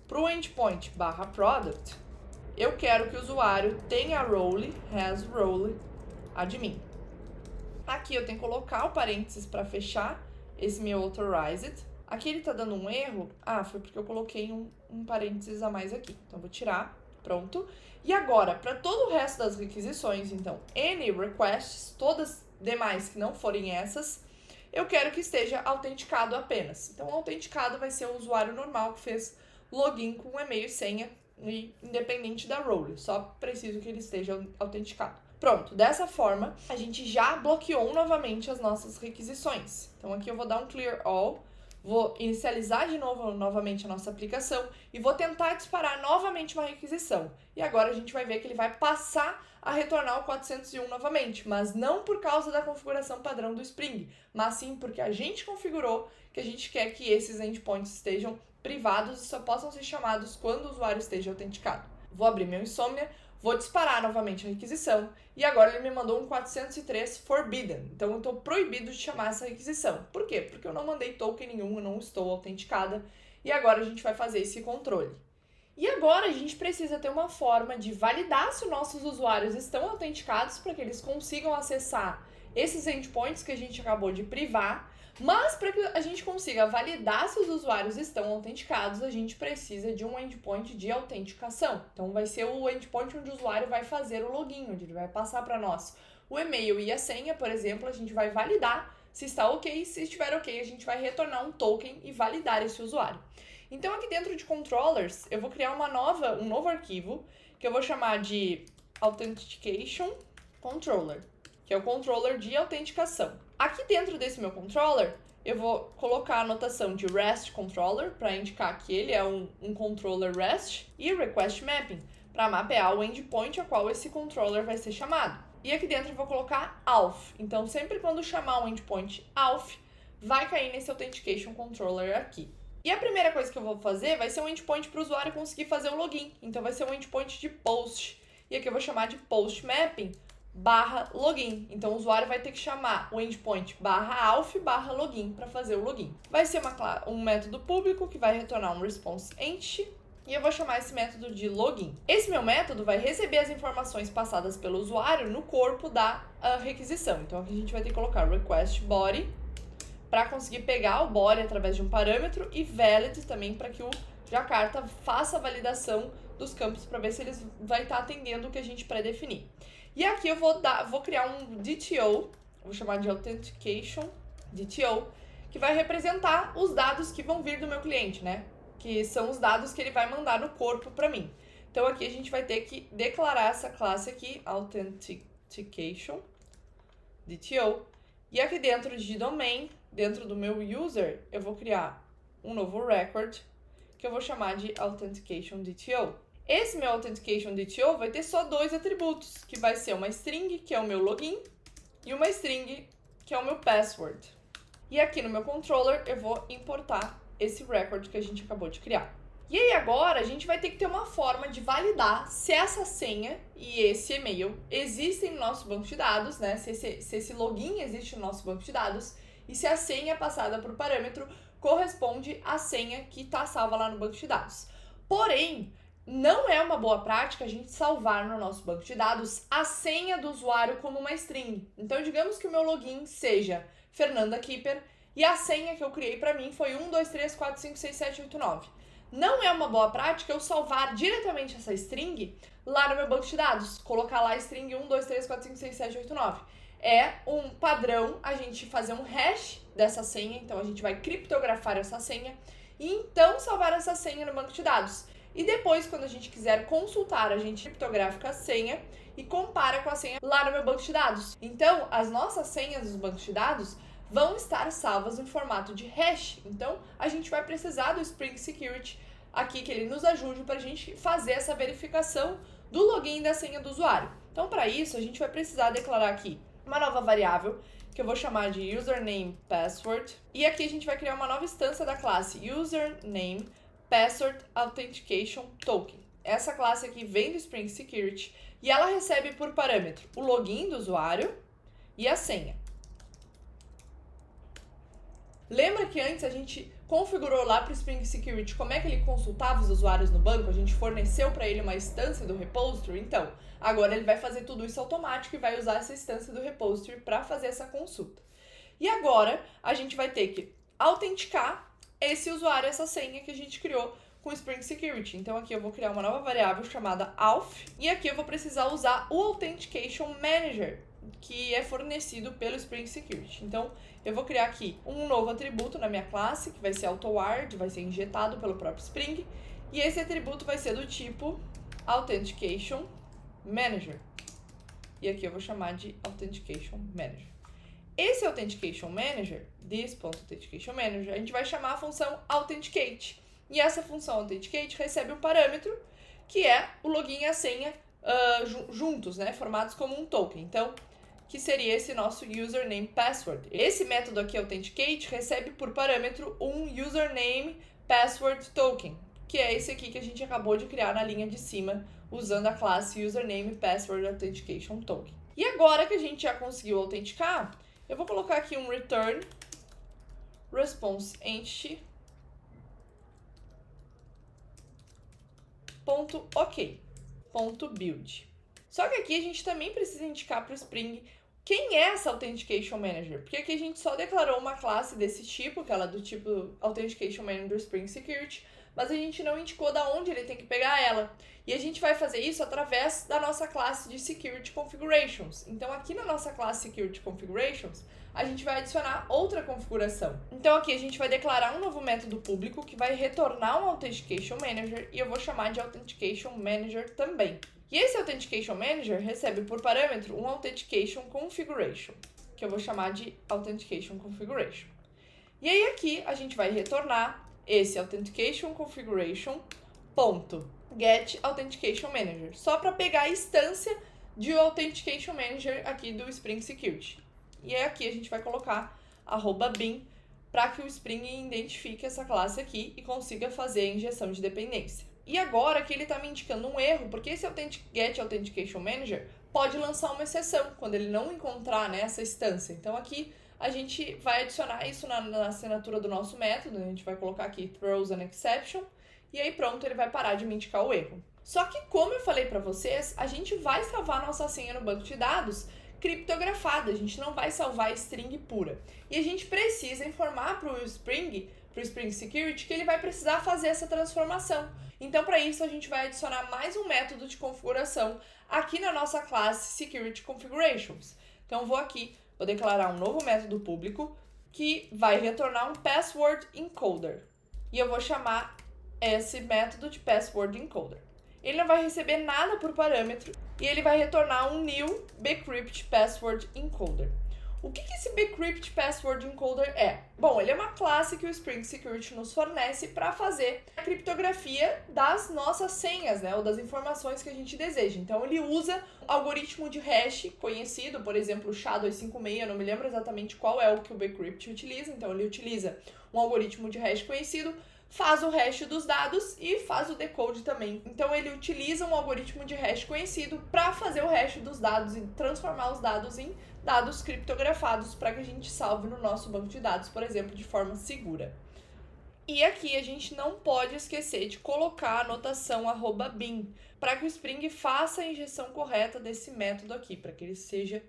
para o endpoint /product, eu quero que o usuário tenha role, has role, admin. Aqui eu tenho que colocar o parênteses para fechar esse meu authorized. Aqui ele está dando um erro. Foi porque eu coloquei um parênteses a mais aqui. Então vou tirar, pronto. E agora, para todo o resto das requisições, então, any requests, todas demais que não forem essas, eu quero que esteja autenticado apenas. Então, o autenticado vai ser o usuário normal que fez login com e-mail e senha, e independente da role. Só preciso que ele esteja autenticado. Pronto, dessa forma, a gente já bloqueou novamente as nossas requisições. Então, aqui eu vou dar um clear all, vou inicializar de novo novamente a nossa aplicação e vou tentar disparar novamente uma requisição. E agora a gente vai ver que ele vai passar a retornar o 401 novamente, mas não por causa da configuração padrão do Spring, mas sim porque a gente configurou que a gente quer que esses endpoints estejam privados e só possam ser chamados quando o usuário esteja autenticado. Vou abrir meu Insomnia, vou disparar novamente a requisição e agora ele me mandou um 403 forbidden, então eu estou proibido de chamar essa requisição. Por quê? Porque eu não mandei token nenhum, eu não estou autenticada e agora a gente vai fazer esse controle. E agora a gente precisa ter uma forma de validar se os nossos usuários estão autenticados para que eles consigam acessar esses endpoints que a gente acabou de privar, mas para que a gente consiga validar se os usuários estão autenticados, a gente precisa de um endpoint de autenticação. Então vai ser o endpoint onde o usuário vai fazer o login, onde ele vai passar para nós o e-mail e a senha, por exemplo, a gente vai validar se está ok, se estiver ok, a gente vai retornar um token e validar esse usuário. Então aqui dentro de controllers, eu vou criar um novo arquivo que eu vou chamar de Authentication Controller, que é o controller de autenticação. Aqui dentro desse meu controller, eu vou colocar a anotação de REST Controller para indicar que ele é um controller REST e Request Mapping para mapear o endpoint a qual esse controller vai ser chamado. E aqui dentro eu vou colocar auth. Então sempre quando chamar um endpoint auth, vai cair nesse Authentication Controller aqui. E a primeira coisa que eu vou fazer vai ser um endpoint para o usuário conseguir fazer o login. Então vai ser um endpoint de post. E aqui eu vou chamar de post mapping /login. Então o usuário vai ter que chamar o endpoint /auth/login para fazer o login. Vai ser um método público que vai retornar um response entity. E eu vou chamar esse método de login. Esse meu método vai receber as informações passadas pelo usuário no corpo da requisição. Então aqui a gente vai ter que colocar request body para conseguir pegar o body através de um parâmetro e valid também para que o Jakarta faça a validação dos campos para ver se eles vai estar atendendo o que a gente pré-definir. E aqui eu vou criar um DTO, vou chamar de Authentication DTO, que vai representar os dados que vão vir do meu cliente, né? que são os dados que ele vai mandar no corpo para mim. Então aqui a gente vai ter que declarar essa classe aqui, Authentication, DTO, e aqui dentro de domain, dentro do meu user, eu vou criar um novo record, que eu vou chamar de Authentication DTO. Esse meu Authentication DTO vai ter só dois atributos, que vai ser uma string, que é o meu login, e uma string, que é o meu password. E aqui no meu controller eu vou importar esse record que a gente acabou de criar. E aí agora a gente vai ter que ter uma forma de validar se essa senha e esse e-mail existem no nosso banco de dados, né? Se esse login existe no nosso banco de dados e se a senha passada por parâmetro corresponde à senha que está salva lá no banco de dados. Porém, não é uma boa prática a gente salvar no nosso banco de dados a senha do usuário como uma string. Então, digamos que o meu login seja Fernanda Kipper e a senha que eu criei para mim foi 123456789. Não é uma boa prática eu salvar diretamente essa string lá no meu banco de dados, colocar lá a string 123456789. É um padrão a gente fazer um hash dessa senha, então a gente vai criptografar essa senha e então salvar essa senha no banco de dados. E depois, quando a gente quiser consultar, a gente criptografa a senha e compara com a senha lá no meu banco de dados. Então, as nossas senhas dos bancos de dados vão estar salvas em formato de hash. Então, a gente vai precisar do Spring Security aqui, que ele nos ajude para a gente fazer essa verificação do login e da senha do usuário. Então, para isso, a gente vai precisar declarar aqui uma nova variável, que eu vou chamar de username password. E aqui a gente vai criar uma nova instância da classe username password authentication token. Essa classe aqui vem do Spring Security e ela recebe por parâmetro o login do usuário e a senha. Lembra que antes a gente configurou lá para o Spring Security como é que ele consultava os usuários no banco? A gente forneceu para ele uma instância do repository? Então, agora ele vai fazer tudo isso automático e vai usar essa instância do repository para fazer essa consulta. E agora a gente vai ter que autenticar esse usuário, essa senha que a gente criou com o Spring Security. Então aqui eu vou criar uma nova variável chamada auth e aqui eu vou precisar usar o Authentication Manager, que é fornecido pelo Spring Security. Então, eu vou criar aqui um novo atributo na minha classe, que vai ser AutoWard, vai ser injetado pelo próprio Spring, e esse atributo vai ser do tipo Authentication Manager. E aqui eu vou chamar de Authentication Manager. Esse Authentication Manager, this.authentication manager, a gente vai chamar a função Authenticate. E essa função Authenticate recebe um parâmetro, que é o login e a senha juntos, né, formados como um token. Então, que seria esse nosso username password. Esse método aqui, Authenticate, recebe por parâmetro um username password token, que é esse aqui que a gente acabou de criar na linha de cima, usando a classe username password authentication token. E agora que a gente já conseguiu autenticar, eu vou colocar aqui um return response entity .ok.build. Só que aqui a gente também precisa indicar para o Spring quem é essa Authentication Manager, porque aqui a gente só declarou uma classe desse tipo, que ela é do tipo Authentication Manager Spring Security, mas a gente não indicou da onde ele tem que pegar ela. E a gente vai fazer isso através da nossa classe de Security Configurations. Então aqui na nossa classe Security Configurations, a gente vai adicionar outra configuração. Então aqui a gente vai declarar um novo método público que vai retornar um Authentication Manager e eu vou chamar de Authentication Manager também. E esse Authentication Manager recebe por parâmetro um Authentication Configuration, que eu vou chamar de Authentication Configuration. E aí aqui a gente vai retornar esse Authentication Configuration .get Authentication Manager, só para pegar a instância de Authentication Manager aqui do Spring Security. E aí aqui a gente vai colocar @bin para que o Spring identifique essa classe aqui e consiga fazer a injeção de dependência. E agora que ele está me indicando um erro, porque esse Get Authentication Manager pode lançar uma exceção quando ele não encontrar, né, essa instância. Então aqui a gente vai adicionar isso na assinatura do nosso método, a gente vai colocar aqui throws an exception, e aí pronto, ele vai parar de me indicar o erro. Só que como eu falei para vocês, a gente vai salvar nossa senha no banco de dados criptografada, a gente não vai salvar string pura. E a gente precisa informar para o Spring Security, que ele vai precisar fazer essa transformação. Então, para isso, a gente vai adicionar mais um método de configuração aqui na nossa classe Security Configurations. Então, vou declarar um novo método público que vai retornar um Password Encoder. E eu vou chamar esse método de password encoder. Ele não vai receber nada por parâmetro e ele vai retornar um new bcrypt password encoder. O que esse bcrypt password encoder é? Bom, ele é uma classe que o Spring Security nos fornece para fazer a criptografia das nossas senhas, né, ou das informações que a gente deseja. Então, ele usa um algoritmo de hash conhecido, por exemplo, o SHA-256, eu não me lembro exatamente qual é o que o bcrypt utiliza, então ele utiliza um algoritmo de hash conhecido, faz o hash dos dados e faz o decode também. Então ele utiliza um algoritmo de hash conhecido para fazer o hash dos dados e transformar os dados em dados criptografados para que a gente salve no nosso banco de dados, por exemplo, de forma segura. E aqui a gente não pode esquecer de colocar a notação @bin para que o Spring faça a injeção correta desse método aqui, para que ele seja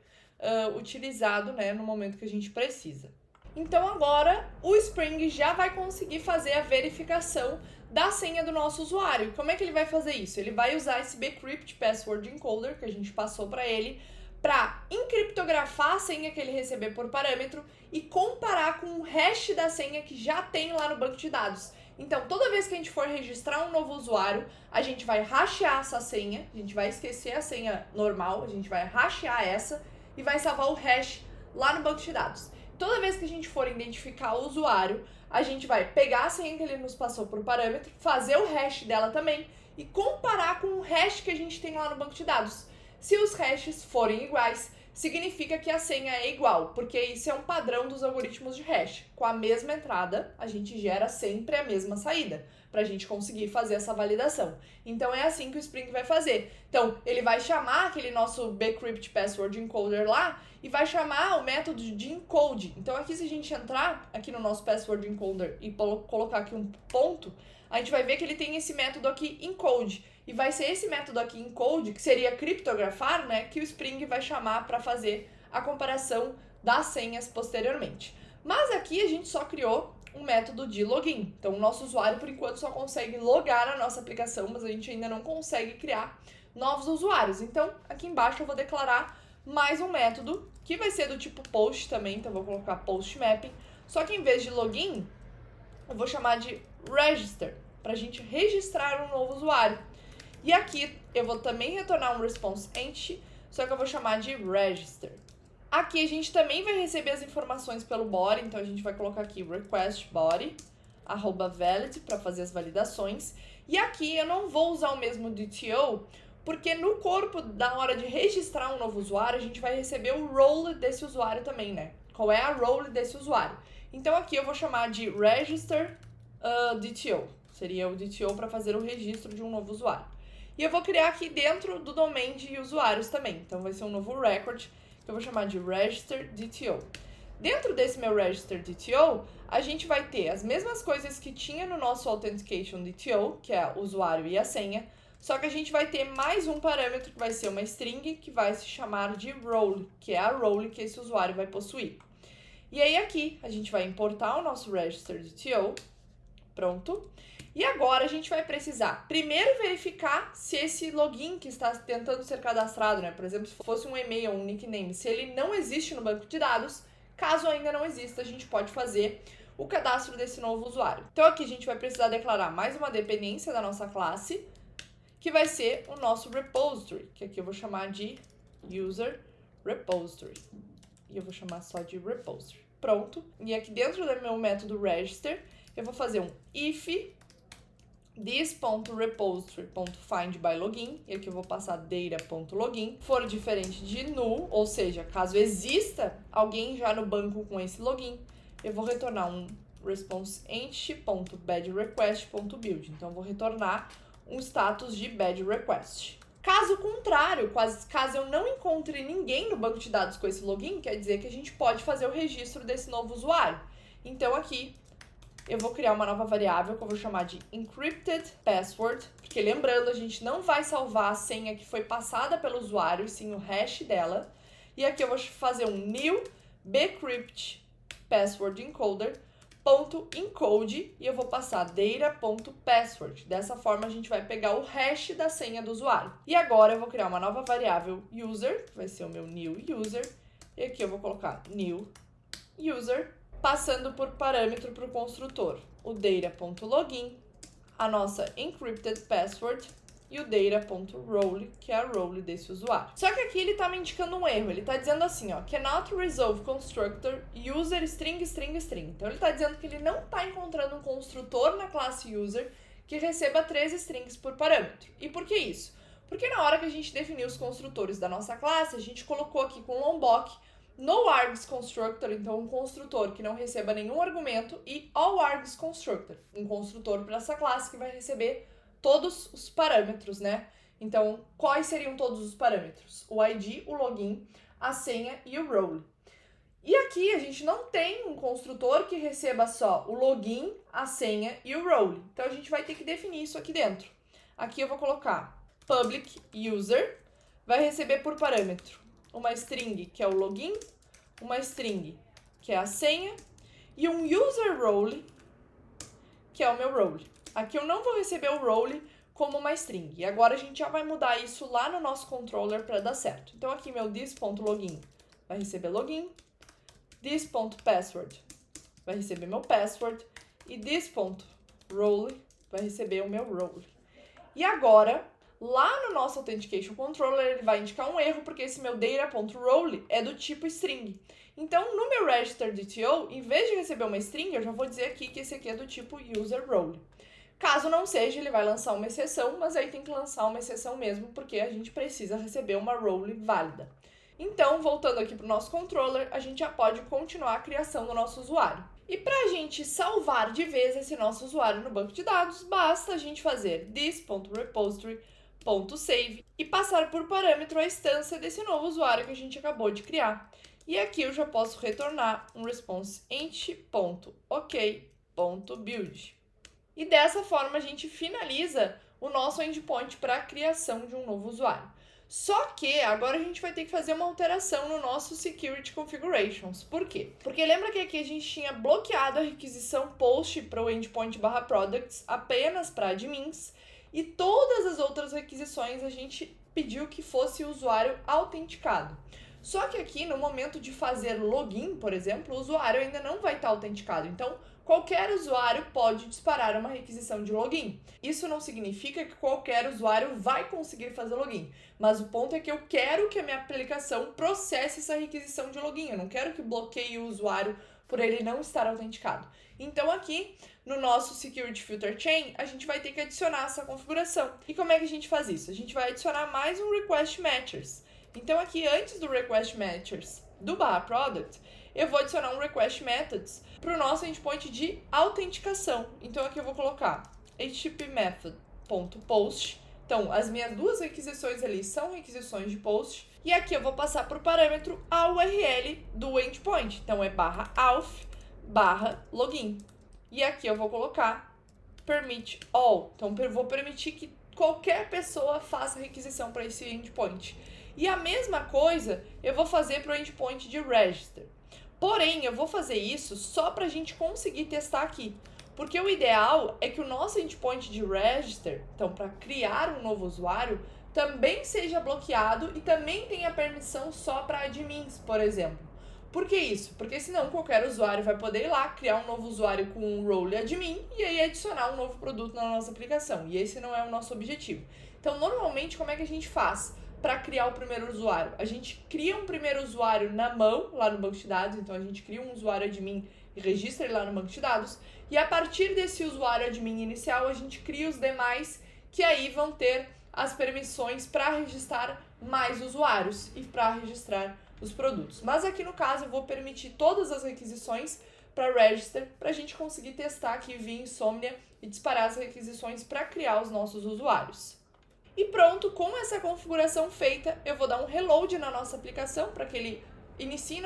utilizado, né, no momento que a gente precisa. Então agora o Spring já vai conseguir fazer a verificação da senha do nosso usuário. Como é que ele vai fazer isso? Ele vai usar esse bcrypt password encoder que a gente passou para ele para encriptografar a senha que ele receber por parâmetro e comparar com o hash da senha que já tem lá no banco de dados. Então, toda vez que a gente for registrar um novo usuário, a gente vai hashear essa senha, a gente vai esquecer a senha normal, a gente vai hashear essa e vai salvar o hash lá no banco de dados. Toda vez que a gente for identificar o usuário, a gente vai pegar a senha que ele nos passou por parâmetro, fazer o hash dela também e comparar com o hash que a gente tem lá no banco de dados. Se os hashes forem iguais, significa que a senha é igual, porque isso é um padrão dos algoritmos de hash. Com a mesma entrada, a gente gera sempre a mesma saída, para a gente conseguir fazer essa validação. Então é assim que o Spring vai fazer. Então ele vai chamar aquele nosso bcrypt password encoder lá e vai chamar o método de encode. Então aqui, se a gente entrar aqui no nosso password encoder e colocar aqui um ponto, a gente vai ver que ele tem esse método aqui encode. E vai ser esse método aqui encode, que seria criptografar, né, que o Spring vai chamar para fazer a comparação das senhas posteriormente. Mas aqui a gente só criou um método de login. Então o nosso usuário, por enquanto, só consegue logar na nossa aplicação, mas a gente ainda não consegue criar novos usuários. Então aqui embaixo eu vou declarar mais um método, que vai ser do tipo post também, então eu vou colocar post mapping. Só que em vez de login, eu vou chamar de register, para a gente registrar um novo usuário. E aqui eu vou também retornar um response empty, só que eu vou chamar de register. Aqui a gente também vai receber as informações pelo body, então a gente vai colocar aqui request body @valid para fazer as validações. E aqui eu não vou usar o mesmo DTO, porque no corpo, da hora de registrar um novo usuário, a gente vai receber o role desse usuário também, né? Qual é a role desse usuário? Então aqui eu vou chamar de register DTO. Seria o DTO para fazer o registro de um novo usuário. E eu vou criar aqui dentro do domain de usuários também. Então vai ser um novo record que eu vou chamar de register DTO. Dentro desse meu register DTO, a gente vai ter as mesmas coisas que tinha no nosso authentication DTO, que é o usuário e a senha, só que a gente vai ter mais um parâmetro que vai ser uma string que vai se chamar de role, que é a role que esse usuário vai possuir. E aí aqui a gente vai importar o nosso register DTO, pronto. E agora a gente vai precisar primeiro verificar se esse login que está tentando ser cadastrado, né? Por exemplo, se fosse um e-mail ou um nickname, se ele não existe no banco de dados. Caso ainda não exista, a gente pode fazer o cadastro desse novo usuário. Então aqui a gente vai precisar declarar mais uma dependência da nossa classe, que vai ser o nosso repository, que aqui eu vou chamar de user repository. E eu vou chamar só de repository. Pronto. E aqui dentro do meu método register, eu vou fazer um if this.repository.findByLogin, e aqui eu vou passar data.login, for diferente de null, ou seja, caso exista alguém já no banco com esse login, eu vou retornar um response empty.badRequest.build. Então eu vou retornar um status de bad request. Caso contrário, caso eu não encontre ninguém no banco de dados com esse login, quer dizer que a gente pode fazer o registro desse novo usuário. Então aqui eu vou criar uma nova variável que eu vou chamar de encrypted password, porque lembrando, a gente não vai salvar a senha que foi passada pelo usuário, sim o hash dela. E aqui eu vou fazer um new bcrypt password encoder .encode e eu vou passar data.password. Dessa forma a gente vai pegar o hash da senha do usuário. E agora eu vou criar uma nova variável user, que vai ser o meu new user, e aqui eu vou colocar new user, passando por parâmetro para o construtor, o data.login a nossa encrypted password e o data.role, que é a role desse usuário. Só que aqui ele está me indicando um erro, ele está dizendo assim, ó, cannot resolve constructor user string. Então ele está dizendo que ele não está encontrando um construtor na classe user que receba 3 strings por parâmetro. E por que isso? Porque na hora que a gente definiu os construtores da nossa classe, a gente colocou aqui com lombok no args constructor, então um construtor que não receba nenhum argumento, e all args constructor, um construtor para essa classe que vai receber todos os parâmetros, né? Então, quais seriam todos os parâmetros? O ID, o login, a senha e o role. E aqui a gente não tem um construtor que receba só o login, a senha e o role. Então, a gente vai ter que definir isso aqui dentro. Aqui eu vou colocar public user, vai receber por parâmetro uma string, que é o login, uma string, que é a senha, e um user role, que é o meu role. Aqui eu não vou receber o role como uma string. E agora a gente já vai mudar isso lá no nosso controller para dar certo. Então aqui meu this.login vai receber login, this.password vai receber meu password e this.role vai receber o meu role. E agora, lá no nosso Authentication Controller, ele vai indicar um erro, porque esse meu data.role é do tipo string. Então, no meu register DTO, em vez de receber uma string, eu já vou dizer aqui que esse aqui é do tipo user role. Caso não seja, ele vai lançar uma exceção, mas aí tem que lançar uma exceção mesmo, porque a gente precisa receber uma role válida. Então, voltando aqui para o nosso controller, a gente já pode continuar a criação do nosso usuário. E para a gente salvar de vez esse nosso usuário no banco de dados, basta a gente fazer this.repository.save e passar por parâmetro a instância desse novo usuário que a gente acabou de criar. E aqui eu já posso retornar um response int.ok.build. E dessa forma a gente finaliza o nosso endpoint para a criação de um novo usuário. Só que agora a gente vai ter que fazer uma alteração no nosso Security Configurations. Por quê? Porque lembra que aqui a gente tinha bloqueado a requisição POST para o endpoint /products apenas para admins, e todas as outras requisições a gente pediu que fosse o usuário autenticado. Só que aqui, no momento de fazer login, por exemplo, o usuário ainda não vai estar autenticado. Então, qualquer usuário pode disparar uma requisição de login. Isso não significa que qualquer usuário vai conseguir fazer login, mas o ponto é que eu quero que a minha aplicação processe essa requisição de login. Eu não quero que bloqueie o usuário por ele não estar autenticado. Então aqui, no nosso Security Filter Chain, a gente vai ter que adicionar essa configuração. E como é que a gente faz isso? A gente vai adicionar mais um Request Matchers. Então aqui, antes do Request Matchers do /product, eu vou adicionar um Request Methods para o nosso endpoint de autenticação. Então aqui eu vou colocar http-method.post. Então, as minhas duas requisições ali são requisições de post. E aqui eu vou passar por parâmetro a URL do endpoint. Então, é /auth/login. E aqui eu vou colocar permit all. Então, eu vou permitir que qualquer pessoa faça requisição para esse endpoint. E a mesma coisa eu vou fazer para o endpoint de register. Porém, eu vou fazer isso só para a gente conseguir testar aqui. Porque o ideal é que o nosso endpoint de register, então para criar um novo usuário, também seja bloqueado e também tenha permissão só para admins, por exemplo. Por que isso? Porque senão qualquer usuário vai poder ir lá, criar um novo usuário com um role admin e aí adicionar um novo produto na nossa aplicação. E esse não é o nosso objetivo. Então, normalmente, como é que a gente faz para criar o primeiro usuário? A gente cria um primeiro usuário na mão, lá no banco de dados, então a gente cria um usuário admin e registra ele lá no banco de dados, e a partir desse usuário admin inicial, a gente cria os demais, que aí vão ter as permissões para registrar mais usuários e para registrar os produtos. Mas aqui no caso eu vou permitir todas as requisições para register, para a gente conseguir testar aqui via Insomnia e disparar as requisições para criar os nossos usuários. E pronto, com essa configuração feita, eu vou dar um reload na nossa aplicação para que ele inicie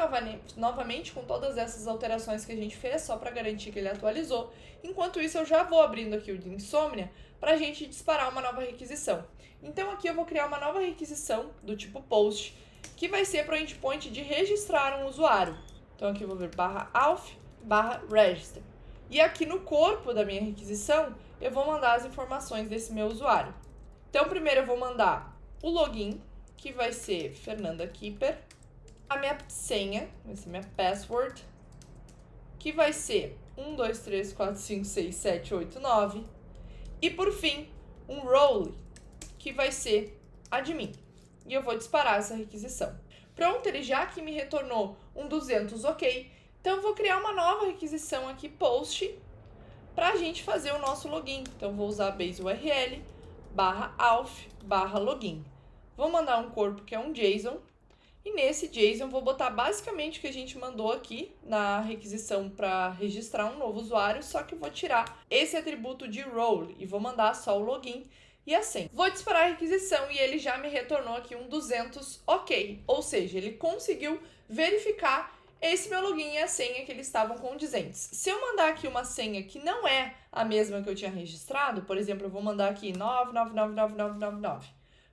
novamente com todas essas alterações que a gente fez, só para garantir que ele atualizou. Enquanto isso, eu já vou abrindo aqui o de Insomnia para a gente disparar uma nova requisição. Então aqui eu vou criar uma nova requisição do tipo post, que vai ser para o endpoint de registrar um usuário. Então aqui eu vou ver /auth/register. E aqui no corpo da minha requisição, eu vou mandar as informações desse meu usuário. Então, primeiro eu vou mandar o login, que vai ser Fernanda Kipper, a minha senha, vai ser minha password, que vai ser 1, 2, 3, 4, 5, 6, 7, 8, 9, E por fim, um role, que vai ser admin. E eu vou disparar essa requisição. Pronto, ele já aqui me retornou um 200 ok. Então eu vou criar uma nova requisição aqui, post, para a gente fazer o nosso login. Então eu vou usar a base URL, /auth/login. Vou mandar um corpo que é um JSON. E nesse JSON eu vou botar basicamente o que a gente mandou aqui na requisição para registrar um novo usuário, só que eu vou tirar esse atributo de role e vou mandar só o login e a senha. Vou disparar a requisição e ele já me retornou aqui um 200 ok, ou seja, ele conseguiu verificar esse meu login e a senha que eles estavam condizentes. Se eu mandar aqui uma senha que não é a mesma que eu tinha registrado, por exemplo, eu vou mandar aqui 9999999.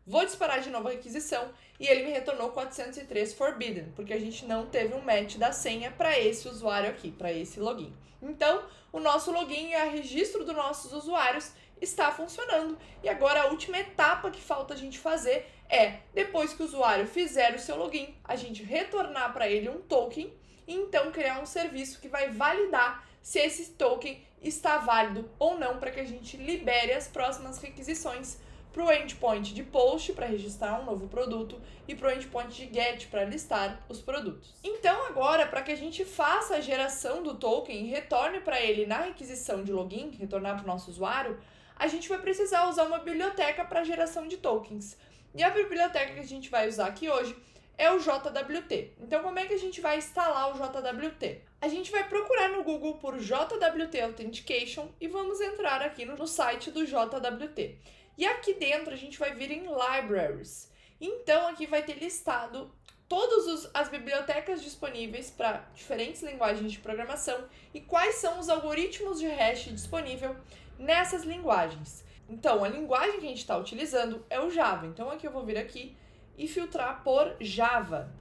Vou disparar de novo a requisição e ele me retornou 403 forbidden, porque a gente não teve um match da senha para esse usuário aqui, para esse login. Então, o nosso login e o registro dos nossos usuários está funcionando. E agora a última etapa que falta a gente fazer é, depois que o usuário fizer o seu login, a gente retornar para ele um token e então criar um serviço que vai validar se esse token está válido ou não para que a gente libere as próximas requisições para o endpoint de post para registrar um novo produto e para o endpoint de get para listar os produtos. Então agora, para que a gente faça a geração do token e retorne para ele na requisição de login, retornar para o nosso usuário, a gente vai precisar usar uma biblioteca para geração de tokens. E a biblioteca que a gente vai usar aqui hoje é o JWT. Então como é que a gente vai instalar o JWT? A gente vai procurar no Google por JWT Authentication e vamos entrar aqui no site do JWT. E aqui dentro a gente vai vir em Libraries. Então aqui vai ter listado todas as bibliotecas disponíveis para diferentes linguagens de programação e quais são os algoritmos de hash disponível nessas linguagens. Então a linguagem que a gente está utilizando é o Java. Então aqui eu vou vir aqui e filtrar por Java.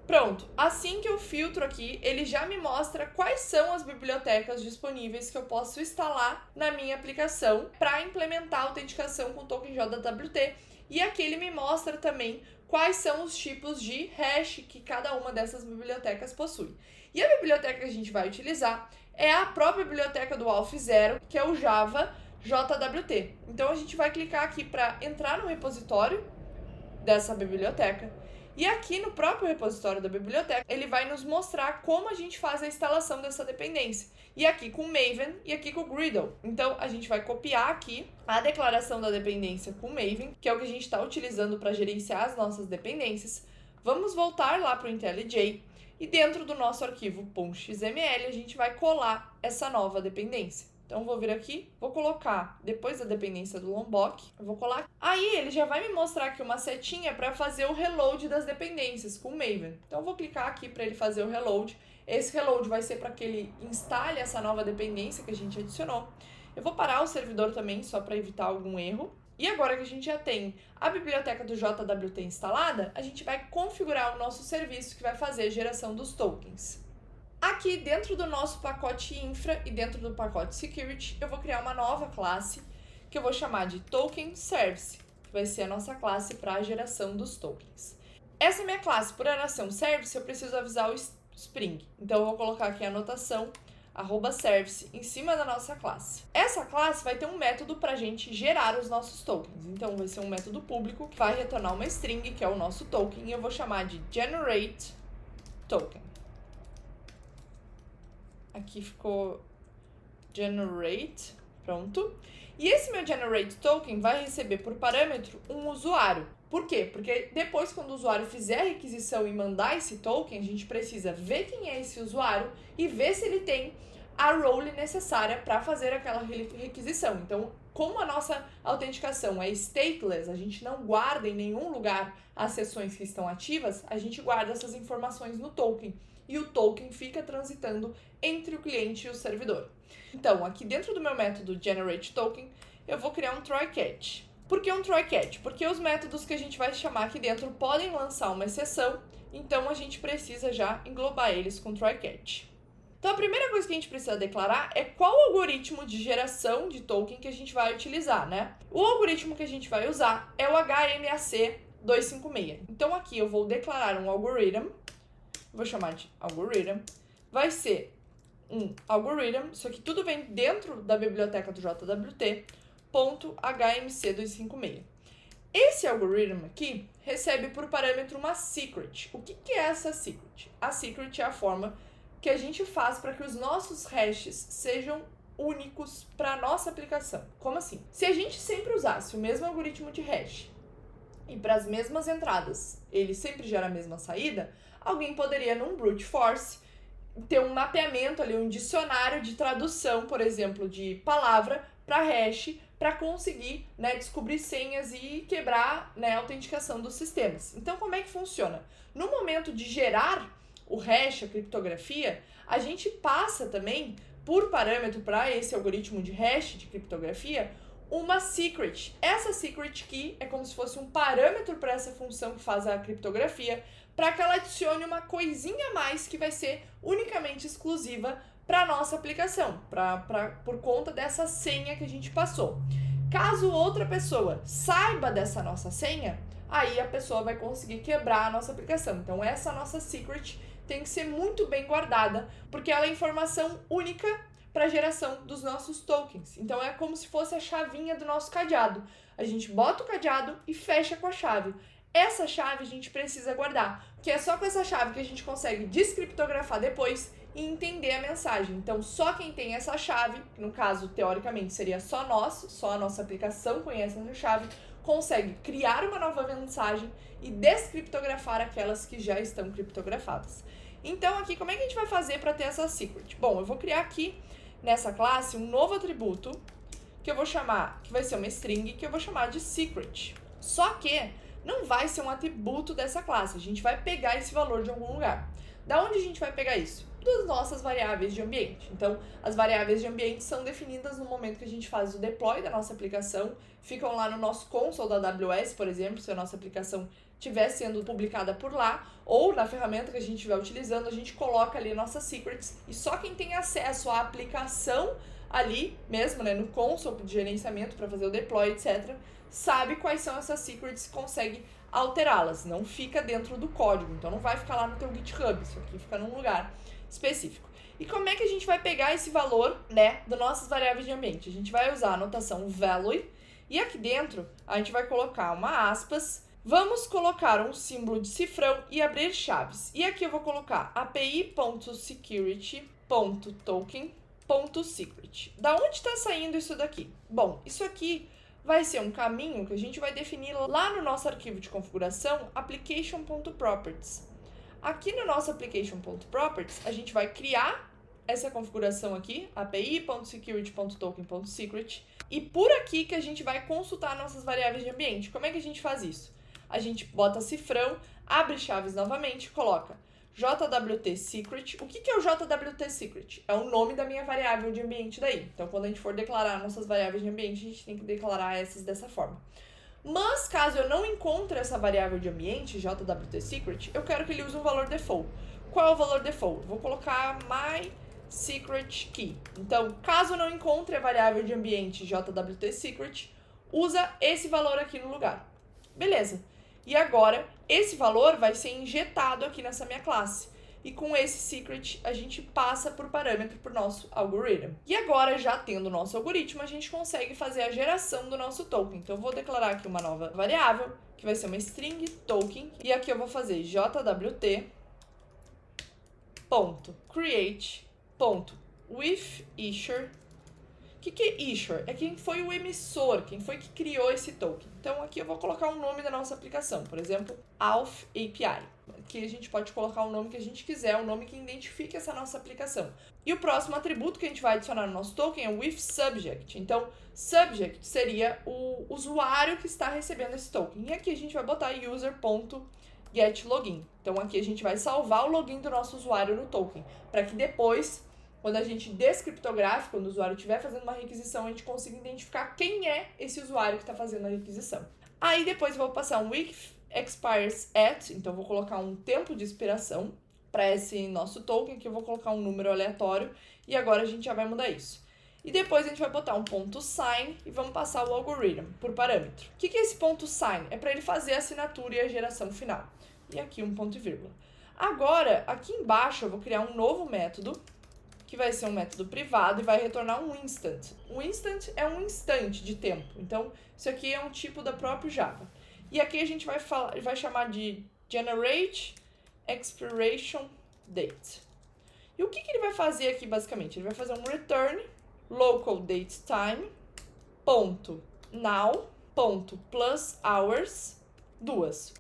Pronto, assim que eu filtro aqui, ele já me mostra quais são as bibliotecas disponíveis que eu posso instalar na minha aplicação para implementar a autenticação com o token JWT. E aqui ele me mostra também quais são os tipos de hash que cada uma dessas bibliotecas possui. E a biblioteca que a gente vai utilizar é a própria biblioteca do Auth0, que é o Java JWT. Então a gente vai clicar aqui para entrar no repositório dessa biblioteca. E aqui no próprio repositório da biblioteca, ele vai nos mostrar como a gente faz a instalação dessa dependência. E aqui com o Maven e aqui com o Gradle. Então, a gente vai copiar aqui a declaração da dependência com o Maven, que é o que a gente está utilizando para gerenciar as nossas dependências. Vamos voltar lá para o IntelliJ e dentro do nosso arquivo .xml, a gente vai colar essa nova dependência. Então, vou vir aqui, vou colocar, depois da dependência do Lombok, eu vou colar. Aí, ele já vai me mostrar aqui uma setinha para fazer o reload das dependências com o Maven. Então, eu vou clicar aqui para ele fazer o reload. Esse reload vai ser para que ele instale essa nova dependência que a gente adicionou. Eu vou parar o servidor também, só para evitar algum erro. E agora que a gente já tem a biblioteca do JWT instalada, a gente vai configurar o nosso serviço que vai fazer a geração dos tokens. Aqui dentro do nosso pacote infra e dentro do pacote security, eu vou criar uma nova classe que eu vou chamar de token service, que vai ser a nossa classe para a geração dos tokens. Essa minha classe, por ela ser um service, eu preciso avisar o Spring. Então eu vou colocar aqui a anotação @service em cima da nossa classe. Essa classe vai ter um método para a gente gerar os nossos tokens. Então vai ser um método público que vai retornar uma string, que é o nosso token, e eu vou chamar de generate token. Aqui ficou generate, pronto. E esse meu generate token vai receber por parâmetro um usuário. Por quê? Porque depois, quando o usuário fizer a requisição e mandar esse token, a gente precisa ver quem é esse usuário e ver se ele tem a role necessária para fazer aquela requisição. Então, como a nossa autenticação é stateless, a gente não guarda em nenhum lugar as sessões que estão ativas, a gente guarda essas informações no token. E o token fica transitando entre o cliente e o servidor. Então, aqui dentro do meu método GenerateToken, eu vou criar um try-catch. Por que um try-catch? Porque os métodos que a gente vai chamar aqui dentro podem lançar uma exceção, então a gente precisa já englobar eles com try-catch. Então, a primeira coisa que a gente precisa declarar é qual algoritmo de geração de token que a gente vai utilizar, né? O algoritmo que a gente vai usar é o HMAC 256. Então, aqui eu vou declarar um algoritmo. Vou chamar de algorithm, vai ser um algorithm, isso aqui tudo vem dentro da biblioteca do JWT. .hmc256. Esse algoritmo aqui recebe por parâmetro uma secret. O que é essa secret? A secret é a forma que a gente faz para que os nossos hashes sejam únicos para a nossa aplicação. Como assim? Se a gente sempre usasse o mesmo algoritmo de hash e para as mesmas entradas ele sempre gera a mesma saída, alguém poderia, num brute force, ter um mapeamento ali, um dicionário de tradução, por exemplo, de palavra para hash, para conseguir, né, descobrir senhas e quebrar, né, a autenticação dos sistemas. Então, como é que funciona? No momento de gerar o hash, a criptografia, a gente passa também, por parâmetro para esse algoritmo de hash de criptografia, uma secret. Essa secret key é como se fosse um parâmetro para essa função que faz a criptografia, para que ela adicione uma coisinha a mais que vai ser unicamente exclusiva para a nossa aplicação, por conta dessa senha que a gente passou. Caso outra pessoa saiba dessa nossa senha, aí a pessoa vai conseguir quebrar a nossa aplicação. Então essa nossa secret tem que ser muito bem guardada, porque ela é informação única para a geração dos nossos tokens. Então é como se fosse a chavinha do nosso cadeado. A gente bota o cadeado e fecha com a chave. Essa chave a gente precisa guardar, porque é só com essa chave que a gente consegue descriptografar depois e entender a mensagem. Então, só quem tem essa chave, que no caso, teoricamente, seria só nós, só a nossa aplicação conhece essa chave, consegue criar uma nova mensagem e descriptografar aquelas que já estão criptografadas. Então, aqui, como é que a gente vai fazer para ter essa secret? Bom, eu vou criar aqui, nessa classe, um novo atributo, que eu vou chamar, que vai ser uma string, que eu vou chamar de secret. Só que não vai ser um atributo dessa classe, a gente vai pegar esse valor de algum lugar. Da onde a gente vai pegar isso? Das nossas variáveis de ambiente. Então, as variáveis de ambiente são definidas no momento que a gente faz o deploy da nossa aplicação, ficam lá no nosso console da AWS, por exemplo, se a nossa aplicação estiver sendo publicada por lá, ou na ferramenta que a gente estiver utilizando, a gente coloca ali nossas secrets, e só quem tem acesso à aplicação ali mesmo, né, no console de gerenciamento para fazer o deploy, etc., sabe quais são essas secrets e consegue alterá-las. Não fica dentro do código, então não vai ficar lá no teu GitHub, isso aqui fica num lugar específico. E como é que a gente vai pegar esse valor, né, das nossas variáveis de ambiente? A gente vai usar a notação value e aqui dentro a gente vai colocar uma aspas, vamos colocar um símbolo de cifrão e abrir chaves. E aqui eu vou colocar api.security.token.secret. Da onde está saindo isso daqui? Bom, isso aqui vai ser um caminho que a gente vai definir lá no nosso arquivo de configuração application.properties. Aqui no nosso application.properties, a gente vai criar essa configuração aqui, api.security.token.secret, e por aqui que a gente vai consultar nossas variáveis de ambiente. Como é que a gente faz isso? A gente bota cifrão, abre chaves novamente, coloca JWT Secret. O que é o JWT Secret? É o nome da minha variável de ambiente daí. Então, quando a gente for declarar nossas variáveis de ambiente, a gente tem que declarar essas dessa forma. Mas, caso eu não encontre essa variável de ambiente, JWT Secret, eu quero que ele use um valor default. Qual é o valor default? Eu vou colocar my secret key. Então, caso eu não encontre a variável de ambiente JWT Secret, usa esse valor aqui no lugar. Beleza. E agora, esse valor vai ser injetado aqui nessa minha classe. E com esse secret, a gente passa por parâmetro para o nosso algoritmo. E agora, já tendo o nosso algoritmo, a gente consegue fazer a geração do nosso token. Então, eu vou declarar aqui uma nova variável, que vai ser uma string token. E aqui eu vou fazer jwt.create.withIssuer. O que é issuer? É quem foi o emissor, quem foi que criou esse token. Então, aqui eu vou colocar o nome da nossa aplicação, por exemplo, Auth API. Aqui a gente pode colocar o nome que a gente quiser, o nome que identifica essa nossa aplicação. E o próximo atributo que a gente vai adicionar no nosso token é o withSubject. Então, subject seria o usuário que está recebendo esse token. E aqui a gente vai botar user.getLogin. Então, aqui a gente vai salvar o login do nosso usuário no token, para que depois, quando a gente descriptografe, quando o usuário estiver fazendo uma requisição, a gente consiga identificar quem é esse usuário que está fazendo a requisição. Aí depois eu vou passar um with expires at, então eu vou colocar um tempo de expiração para esse nosso token, que eu vou colocar um número aleatório, e agora a gente já vai mudar isso. E depois a gente vai botar um ponto sign e vamos passar o algoritmo por parâmetro. O que é esse ponto sign? É para ele fazer a assinatura e a geração final. E aqui um ponto e vírgula. Agora, aqui embaixo eu vou criar um novo método, que vai ser um método privado e vai retornar um instant. O instant é um instante de tempo, então isso aqui é um tipo da própria Java. E aqui a gente vai chamar de generate expiration date. E o que ele vai fazer aqui basicamente? Ele vai fazer um return local date time ponto now ponto plus hours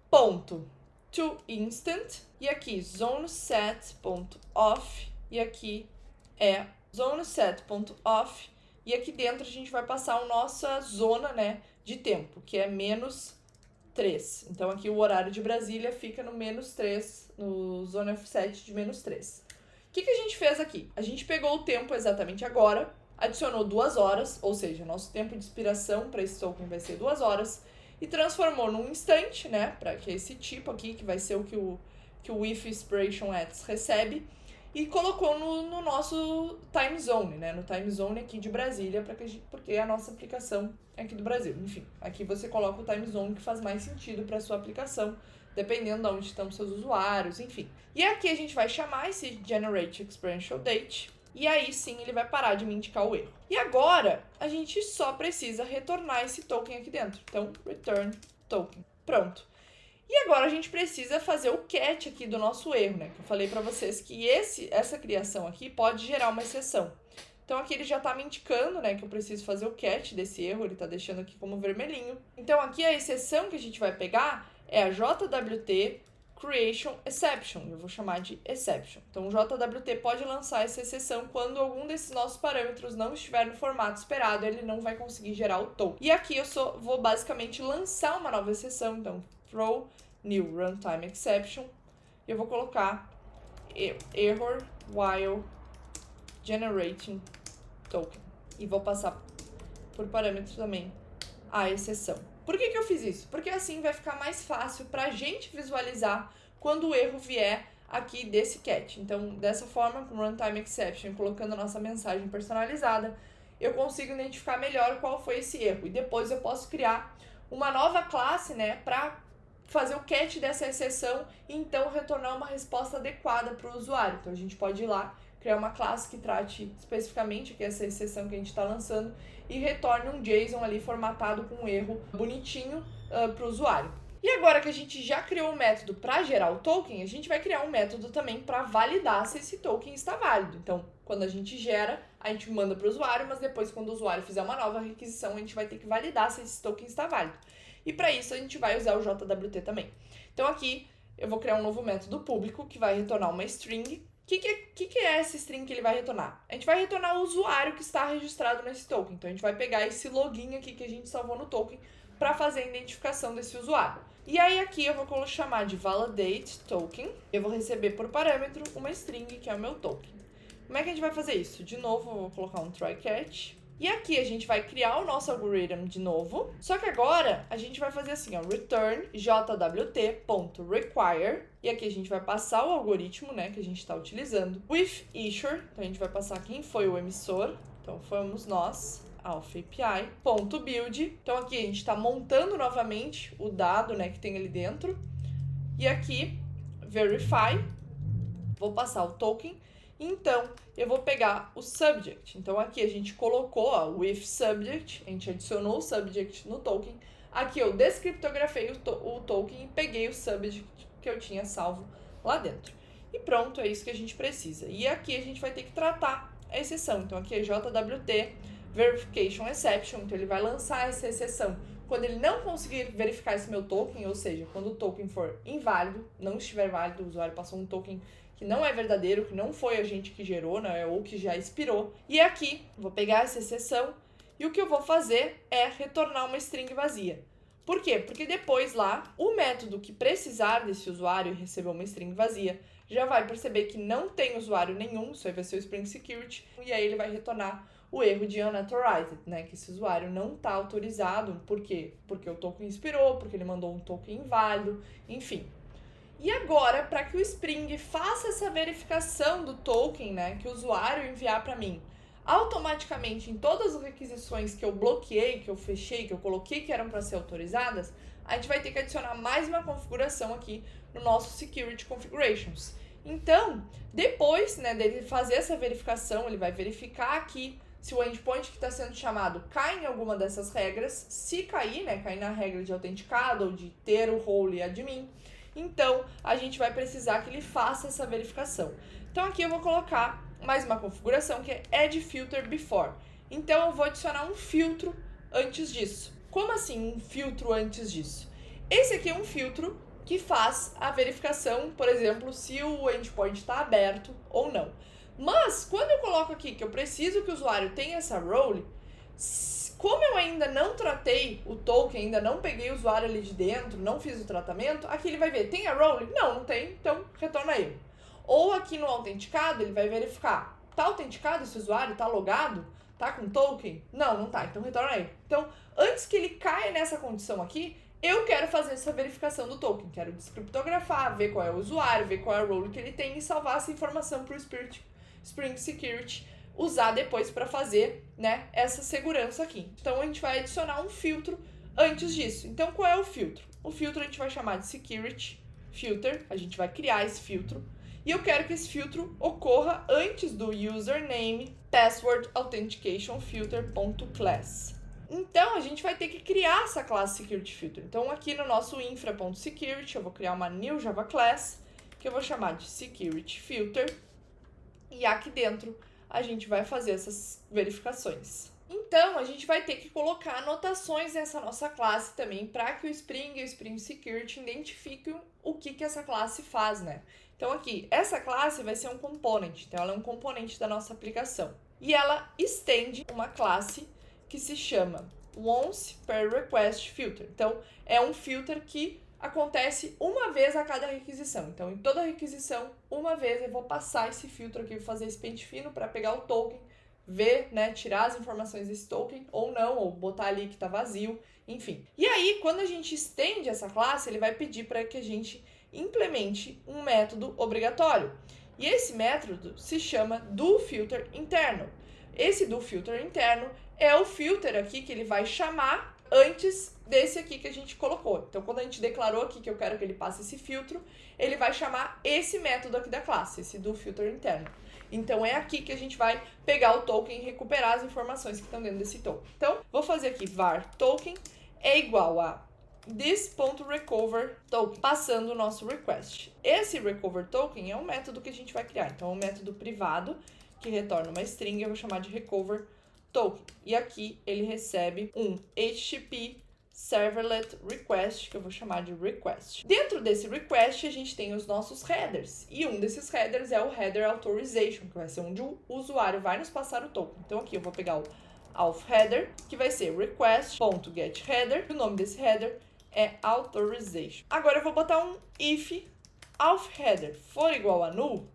ponto to instant e aqui zone set ponto off e aqui é zone set ponto off e aqui dentro a gente vai passar a nossa zona, né, de tempo, que é -3. Então aqui o horário de Brasília fica no -3, no zone offset de -3. O que a gente fez aqui? A gente pegou o tempo exatamente agora, adicionou 2 horas, ou seja, nosso tempo de expiração para esse token vai ser 2 horas, e transformou num instante, né, para que esse tipo aqui, que vai ser o que o if expiration at recebe, e colocou no nosso time zone, né, no time zone aqui de Brasília, porque a nossa aplicação é aqui do Brasil. Enfim, aqui você coloca o time zone que faz mais sentido para a sua aplicação, dependendo de onde estão seus usuários, enfim. E aqui a gente vai chamar esse generate experiential date, e aí sim ele vai parar de me indicar o erro. E agora a gente só precisa retornar esse token aqui dentro. Então, return token. Pronto. E agora a gente precisa fazer o catch aqui do nosso erro, né? Que eu falei para vocês que essa criação aqui pode gerar uma exceção. Então aqui ele já está me indicando, né, que eu preciso fazer o catch desse erro, ele está deixando aqui como vermelhinho. Então aqui a exceção que a gente vai pegar é a JWT Creation Exception, eu vou chamar de Exception. Então o JWT pode lançar essa exceção quando algum desses nossos parâmetros não estiver no formato esperado, ele não vai conseguir gerar o token. E aqui eu só vou basicamente lançar uma nova exceção, então throw new runtime exception, e eu vou colocar error while generating token. E vou passar por parâmetro também a exceção. Por que eu fiz isso? Porque assim vai ficar mais fácil para a gente visualizar quando o erro vier aqui desse catch. Então, dessa forma, com runtime exception, colocando a nossa mensagem personalizada, eu consigo identificar melhor qual foi esse erro. E depois eu posso criar uma nova classe, né, para fazer o catch dessa exceção e então retornar uma resposta adequada para o usuário. Então, a gente pode ir lá, criar uma classe que trate especificamente que essa exceção que a gente está lançando e retorne um JSON ali formatado com um erro bonitinho para o usuário. E agora que a gente já criou um método para gerar o token, a gente vai criar um método também para validar se esse token está válido. Então, quando a gente gera, a gente manda para o usuário, mas depois quando o usuário fizer uma nova requisição, a gente vai ter que validar se esse token está válido. E para isso a gente vai usar o JWT também. Então aqui eu vou criar um novo método público que vai retornar uma string. O que é essa string que ele vai retornar? A gente vai retornar o usuário que está registrado nesse token. Então, a gente vai pegar esse login aqui que a gente salvou no token para fazer a identificação desse usuário. E aí, aqui eu vou chamar de validate token. Eu vou receber por parâmetro uma string, que é o meu token. Como é que a gente vai fazer isso? De novo, eu vou colocar um try catch. E aqui a gente vai criar o nosso algoritmo de novo. Só que agora a gente vai fazer assim, ó, return jwt.require. E aqui a gente vai passar o algoritmo, né, que a gente está utilizando. With issuer, então a gente vai passar quem foi o emissor. Então fomos nós, Alpha API. .build, então aqui a gente está montando novamente o dado, né, que tem ali dentro. E aqui, verify, vou passar o token. Então, eu vou pegar o subject. Então, aqui a gente colocou o if subject, a gente adicionou o subject no token. Aqui eu descriptografei o token e peguei o subject que eu tinha salvo lá dentro. E pronto, é isso que a gente precisa. E aqui a gente vai ter que tratar a exceção. Então, aqui é JWT Verification Exception. Então, ele vai lançar essa exceção quando ele não conseguir verificar esse meu token, ou seja, quando o token for inválido, não estiver válido, o usuário passou um token que não é verdadeiro, que não foi a gente que gerou, né, ou que já expirou. E aqui, vou pegar essa exceção e o que eu vou fazer é retornar uma string vazia. Por quê? Porque depois lá, o método que precisar desse usuário e receber uma string vazia, já vai perceber que não tem usuário nenhum, isso aí vai ser o Spring Security, e aí ele vai retornar o erro de unauthorized, né, que esse usuário não está autorizado. Por quê? Porque o token expirou, porque ele mandou um token inválido, enfim. E agora, para que o Spring faça essa verificação do token, né, que o usuário enviar para mim, automaticamente em todas as requisições que eu bloqueei, que eu fechei, que eu coloquei que eram para ser autorizadas, a gente vai ter que adicionar mais uma configuração aqui no nosso Security Configurations. Então, depois, né, dele fazer essa verificação, ele vai verificar aqui se o endpoint que está sendo chamado cai em alguma dessas regras. Se cair, né, cair na regra de autenticado ou de ter o role admin, então a gente vai precisar que ele faça essa verificação. Então aqui eu vou colocar mais uma configuração que é add filter before. Então eu vou adicionar um filtro antes disso. Como assim um filtro antes disso? Esse aqui é um filtro que faz a verificação, por exemplo, se o endpoint está aberto ou não. Mas, quando eu coloco aqui que eu preciso que o usuário tenha essa role, como eu ainda não tratei o token, ainda não peguei o usuário ali de dentro, não fiz o tratamento, aqui ele vai ver, tem a role? Não, não tem, então retorna erro. Ou aqui no autenticado, ele vai verificar, tá autenticado esse usuário, tá logado? Tá com token? Não, não tá, então retorna erro. Então, antes que ele caia nessa condição aqui, eu quero fazer essa verificação do token, quero descriptografar, ver qual é o usuário, ver qual é a role que ele tem e salvar essa informação para o Spring Security usar depois para fazer, né, essa segurança aqui. Então, a gente vai adicionar um filtro antes disso. Então, qual é o filtro? O filtro a gente vai chamar de Security Filter, a gente vai criar esse filtro, e eu quero que esse filtro ocorra antes do username password authentication filter.class. Então, a gente vai ter que criar essa classe Security Filter. Então, aqui no nosso infra.security, eu vou criar uma new Java class, que eu vou chamar de Security Filter, e aqui dentro a gente vai fazer essas verificações. Então, a gente vai ter que colocar anotações nessa nossa classe também para que o Spring e o Spring Security identifiquem o que essa classe faz, né? Então, aqui, essa classe vai ser um component, então ela é um componente da nossa aplicação. E ela estende uma classe que se chama Once Per Request Filter. Então, é um filter que acontece uma vez a cada requisição. Então, em toda requisição, uma vez eu vou passar esse filtro aqui, vou fazer esse pente fino para pegar o token, ver, né, tirar as informações desse token ou não, ou botar ali que está vazio, enfim. E aí, quando a gente estende essa classe, ele vai pedir para que a gente implemente um método obrigatório. E esse método se chama doFilter interno. Esse doFilter interno é o filter aqui que ele vai chamar antes desse aqui que a gente colocou. Então, quando a gente declarou aqui que eu quero que ele passe esse filtro, ele vai chamar esse método aqui da classe, esse doFilter interno. Então, é aqui que a gente vai pegar o token e recuperar as informações que estão dentro desse token. Então, vou fazer aqui var token é igual a this.recover token, passando o nosso request. Esse recover token é um método que a gente vai criar. Então, é um método privado que retorna uma string, eu vou chamar de recover token. E aqui ele recebe um HTTP servlet request, que eu vou chamar de request. Dentro desse request, a gente tem os nossos headers. E um desses headers é o header authorization, que vai ser onde o usuário vai nos passar o token. Então aqui eu vou pegar o auth header, que vai ser request.getHeader. O nome desse header é authorization. Agora eu vou botar um if auth header for igual a null,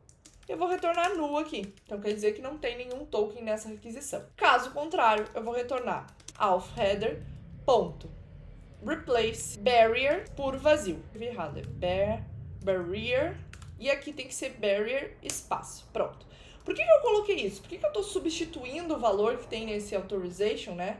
eu vou retornar null aqui. Então, quer dizer que não tem nenhum token nessa requisição. Caso contrário, eu vou retornar auth header ponto replace barrier por vazio. Escrevi errado, é barrier. E aqui tem que ser barrier espaço. Pronto. Por que eu coloquei isso? Por que eu estou substituindo o valor que tem nesse authorization, né?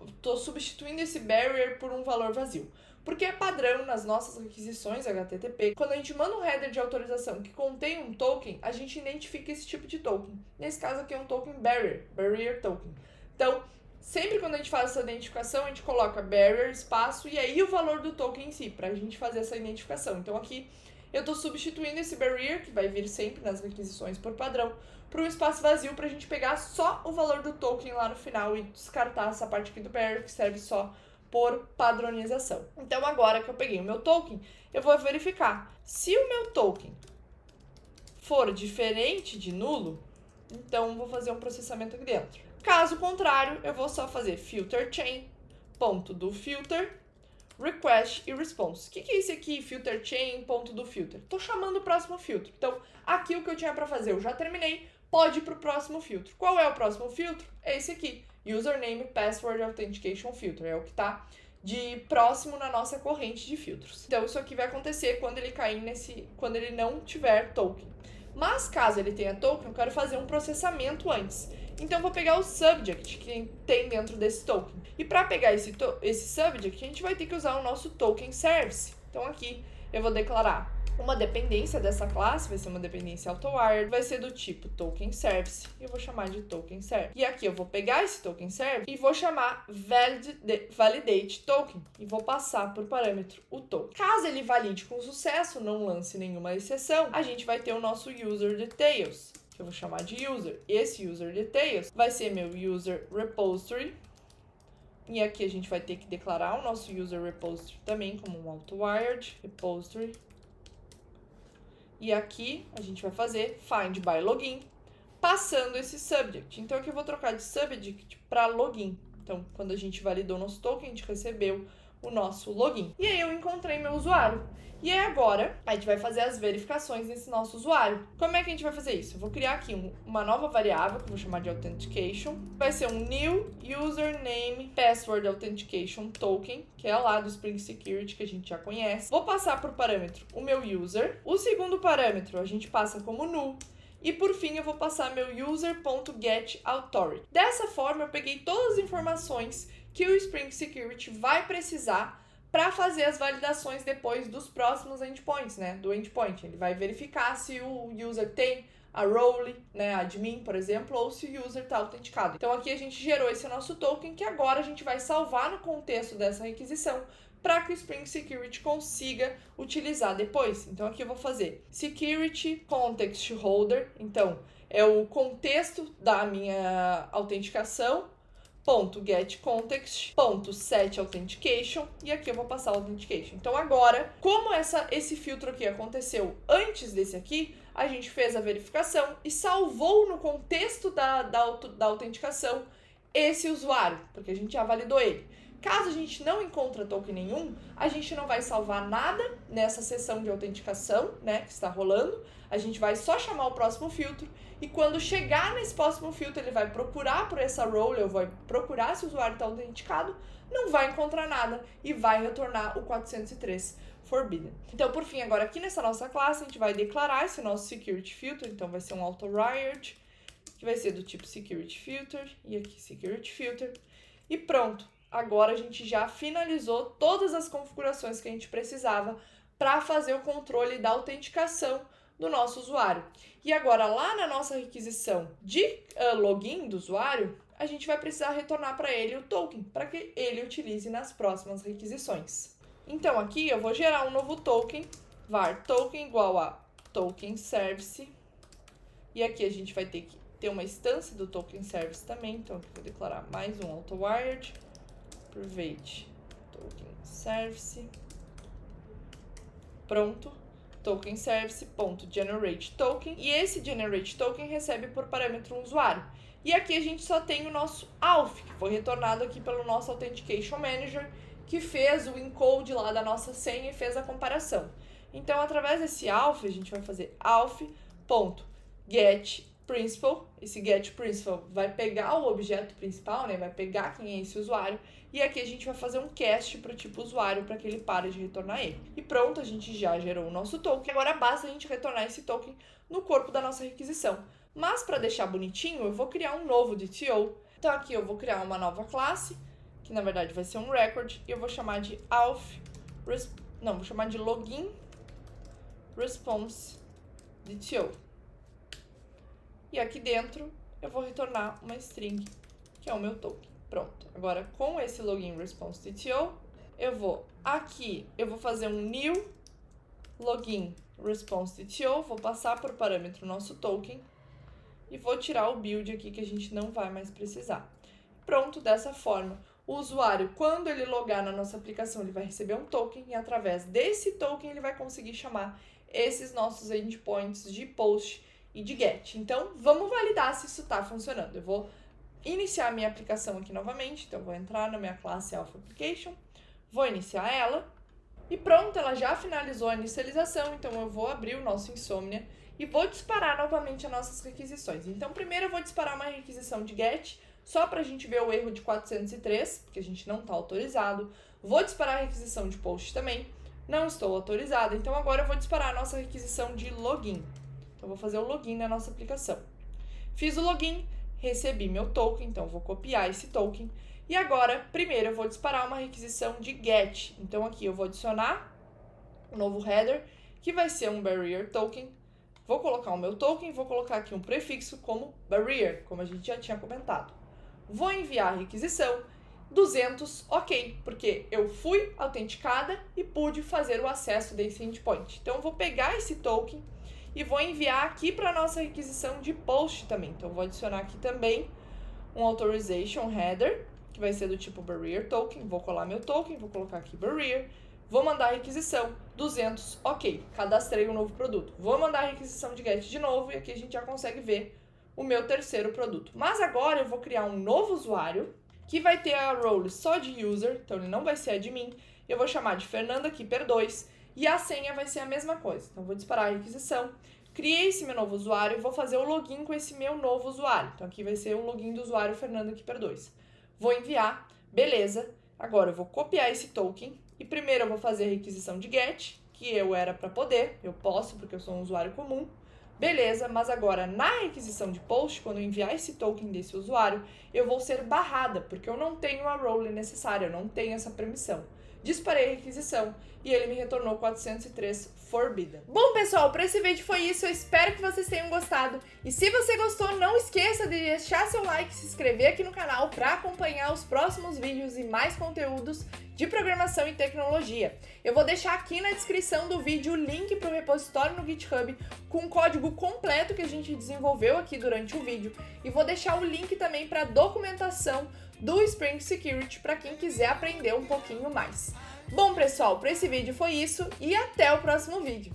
Estou substituindo esse barrier por um valor vazio. Porque é padrão nas nossas requisições HTTP, quando a gente manda um header de autorização que contém um token, a gente identifica esse tipo de token. Nesse caso aqui é um token barrier token. Então, sempre quando a gente faz essa identificação, a gente coloca barrier, espaço, e aí o valor do token em si, para a gente fazer essa identificação. Então aqui eu estou substituindo esse barrier, que vai vir sempre nas requisições por padrão, por um espaço vazio para a gente pegar só o valor do token lá no final e descartar essa parte aqui do barrier, que serve só por padronização. Então, agora que eu peguei o meu token, eu vou verificar. Se o meu token for diferente de nulo, então vou fazer um processamento aqui dentro. Caso contrário, eu vou só fazer filter chain, ponto do filter, request e response. O que é esse aqui, filter chain, ponto do filter? Estou chamando o próximo filtro. Então, aqui o que eu tinha para fazer, eu já terminei, pode ir para o próximo filtro. Qual é o próximo filtro? É esse aqui. Username Password Authentication Filter, é o que está de próximo na nossa corrente de filtros. Então, isso aqui vai acontecer quando ele cair quando ele não tiver token. Mas, caso ele tenha token, eu quero fazer um processamento antes. Então, eu vou pegar o subject que tem dentro desse token. E para pegar esse subject, a gente vai ter que usar o nosso token service. Então, aqui eu vou declarar Uma dependência dessa classe vai ser uma dependência auto-wired, vai ser do tipo token service, e eu vou chamar de token service. E aqui eu vou pegar esse token service e vou chamar validate token, e vou passar por parâmetro o token. Caso ele valide com sucesso, não lance nenhuma exceção, a gente vai ter o nosso user details, que eu vou chamar de user. Esse user details vai ser meu user repository, e aqui a gente vai ter que declarar o nosso user repository também como um auto-wired repository. E aqui a gente vai fazer find by login, passando esse subject. Então aqui eu vou trocar de subject para login. Então, quando a gente validou nosso token, a gente recebeu o nosso login. E aí eu encontrei meu usuário. E aí agora a gente vai fazer as verificações nesse nosso usuário. Como é que a gente vai fazer isso? Eu vou criar aqui uma nova variável, que eu vou chamar de authentication. Vai ser um new username password authentication token, que é lá do Spring Security que a gente já conhece. Vou passar por parâmetro o meu user. O segundo parâmetro a gente passa como null. E por fim eu vou passar meu user.getAuthority. Dessa forma eu peguei todas as informações que o Spring Security vai precisar para fazer as validações depois dos próximos endpoints, né? Do endpoint. Ele vai verificar se o user tem a role, né? Admin, por exemplo, ou se o user está autenticado. Então aqui a gente gerou esse nosso token que agora a gente vai salvar no contexto dessa requisição para que o Spring Security consiga utilizar depois. Então aqui eu vou fazer security context holder, então é o contexto da minha autenticação, .getContext, .setAuthentication, e aqui eu vou passar o authentication. Então agora, como esse filtro aqui aconteceu antes desse aqui, a gente fez a verificação e salvou no contexto da autenticação esse usuário, porque a gente já validou ele. Caso a gente não encontre token nenhum, a gente não vai salvar nada nessa sessão de autenticação, né, que está rolando. A gente vai só chamar o próximo filtro e quando chegar nesse próximo filtro, ele vai procurar por essa role, ou vai procurar se o usuário está autenticado, não vai encontrar nada e vai retornar o 403 forbidden. Então, por fim, agora aqui nessa nossa classe, a gente vai declarar esse nosso security filter, então vai ser um auto-wired, que vai ser do tipo security filter, e aqui security filter, e pronto. Agora a gente já finalizou todas as configurações que a gente precisava para fazer o controle da autenticação do nosso usuário. E agora lá na nossa requisição de login do usuário, a gente vai precisar retornar para ele o token, para que ele utilize nas próximas requisições. Então aqui eu vou gerar um novo token, var token igual a token service, e aqui a gente vai ter que ter uma instância do token service também, então aqui eu vou declarar mais um auto-wired, private token service, pronto, token service.generate token, e esse generate token recebe por parâmetro um usuário. E aqui a gente só tem o nosso auth, que foi retornado aqui pelo nosso authentication manager, que fez o encode lá da nossa senha e fez a comparação. Então, através desse auth, a gente vai fazer auth.getPrincipal. Esse getPrincipal vai pegar o objeto principal, né? Vai pegar quem é esse usuário. E aqui a gente vai fazer um cast para o tipo usuário para que ele pare de retornar ele. E pronto, a gente já gerou o nosso token. Agora basta a gente retornar esse token no corpo da nossa requisição. Mas para deixar bonitinho, eu vou criar um novo DTO. Então aqui eu vou criar uma nova classe, que na verdade vai ser um record, e eu vou chamar de vou chamar de login response DTO. E aqui dentro eu vou retornar uma string, que é o meu token. Pronto. Agora com esse login response DTO, eu vou fazer um new login response DTO, vou passar por parâmetro nosso token e vou tirar o build aqui que a gente não vai mais precisar. Pronto, dessa forma, o usuário, quando ele logar na nossa aplicação, ele vai receber um token e através desse token ele vai conseguir chamar esses nossos endpoints de post e de get. Então, vamos validar se isso está funcionando. Eu vou iniciar a minha aplicação aqui novamente, então eu vou entrar na minha classe Alpha Application, vou iniciar ela e pronto, ela já finalizou a inicialização, então eu vou abrir o nosso Insomnia e vou disparar novamente as nossas requisições. Então, primeiro eu vou disparar uma requisição de get, só para a gente ver o erro de 403, porque a gente não está autorizado. Vou disparar a requisição de post também, não estou autorizado. Então, agora eu vou disparar a nossa requisição de login. Então, eu vou fazer o login na nossa aplicação. Fiz o login, recebi meu token, então eu vou copiar esse token. E agora, primeiro, eu vou disparar uma requisição de get. Então, aqui eu vou adicionar um novo header que vai ser um barrier token. Vou colocar o meu token, vou colocar aqui um prefixo como barrier, como a gente já tinha comentado. Vou enviar a requisição 200, ok, porque eu fui autenticada e pude fazer o acesso desse endpoint. Então, eu vou pegar esse token e vou enviar aqui para a nossa requisição de post também. Então, eu vou adicionar aqui também um authorization header, que vai ser do tipo barrier token. Vou colar meu token, vou colocar aqui barrier. Vou mandar a requisição 200, ok, cadastrei um novo produto. Vou mandar a requisição de get de novo e aqui a gente já consegue ver o meu terceiro produto. Mas agora eu vou criar um novo usuário que vai ter a role só de user, então ele não vai ser admin. Eu vou chamar de Fernanda Keeper 2 e a senha vai ser a mesma coisa. Então, vou disparar a requisição, criei esse meu novo usuário e vou fazer o login com esse meu novo usuário. Então, aqui vai ser o login do usuário Fernanda Keeper 2. Vou enviar, beleza. Agora, eu vou copiar esse token e primeiro eu vou fazer a requisição de get, que eu era para poder, eu posso porque eu sou um usuário comum. Beleza, mas agora na requisição de post, quando eu enviar esse token desse usuário, eu vou ser barrada, porque eu não tenho a role necessária, eu não tenho essa permissão. Disparei a requisição e ele me retornou 403 forbidden. Bom, pessoal, para esse vídeo foi isso. Eu espero que vocês tenham gostado. E se você gostou, não esqueça de deixar seu like, se inscrever aqui no canal para acompanhar os próximos vídeos e mais conteúdos de programação e tecnologia. Eu vou deixar aqui na descrição do vídeo o link para o repositório no GitHub com o código completo que a gente desenvolveu aqui durante o vídeo. E vou deixar o link também para a documentação do Spring Security para quem quiser aprender um pouquinho mais. Bom, pessoal, para esse vídeo foi isso e até o próximo vídeo.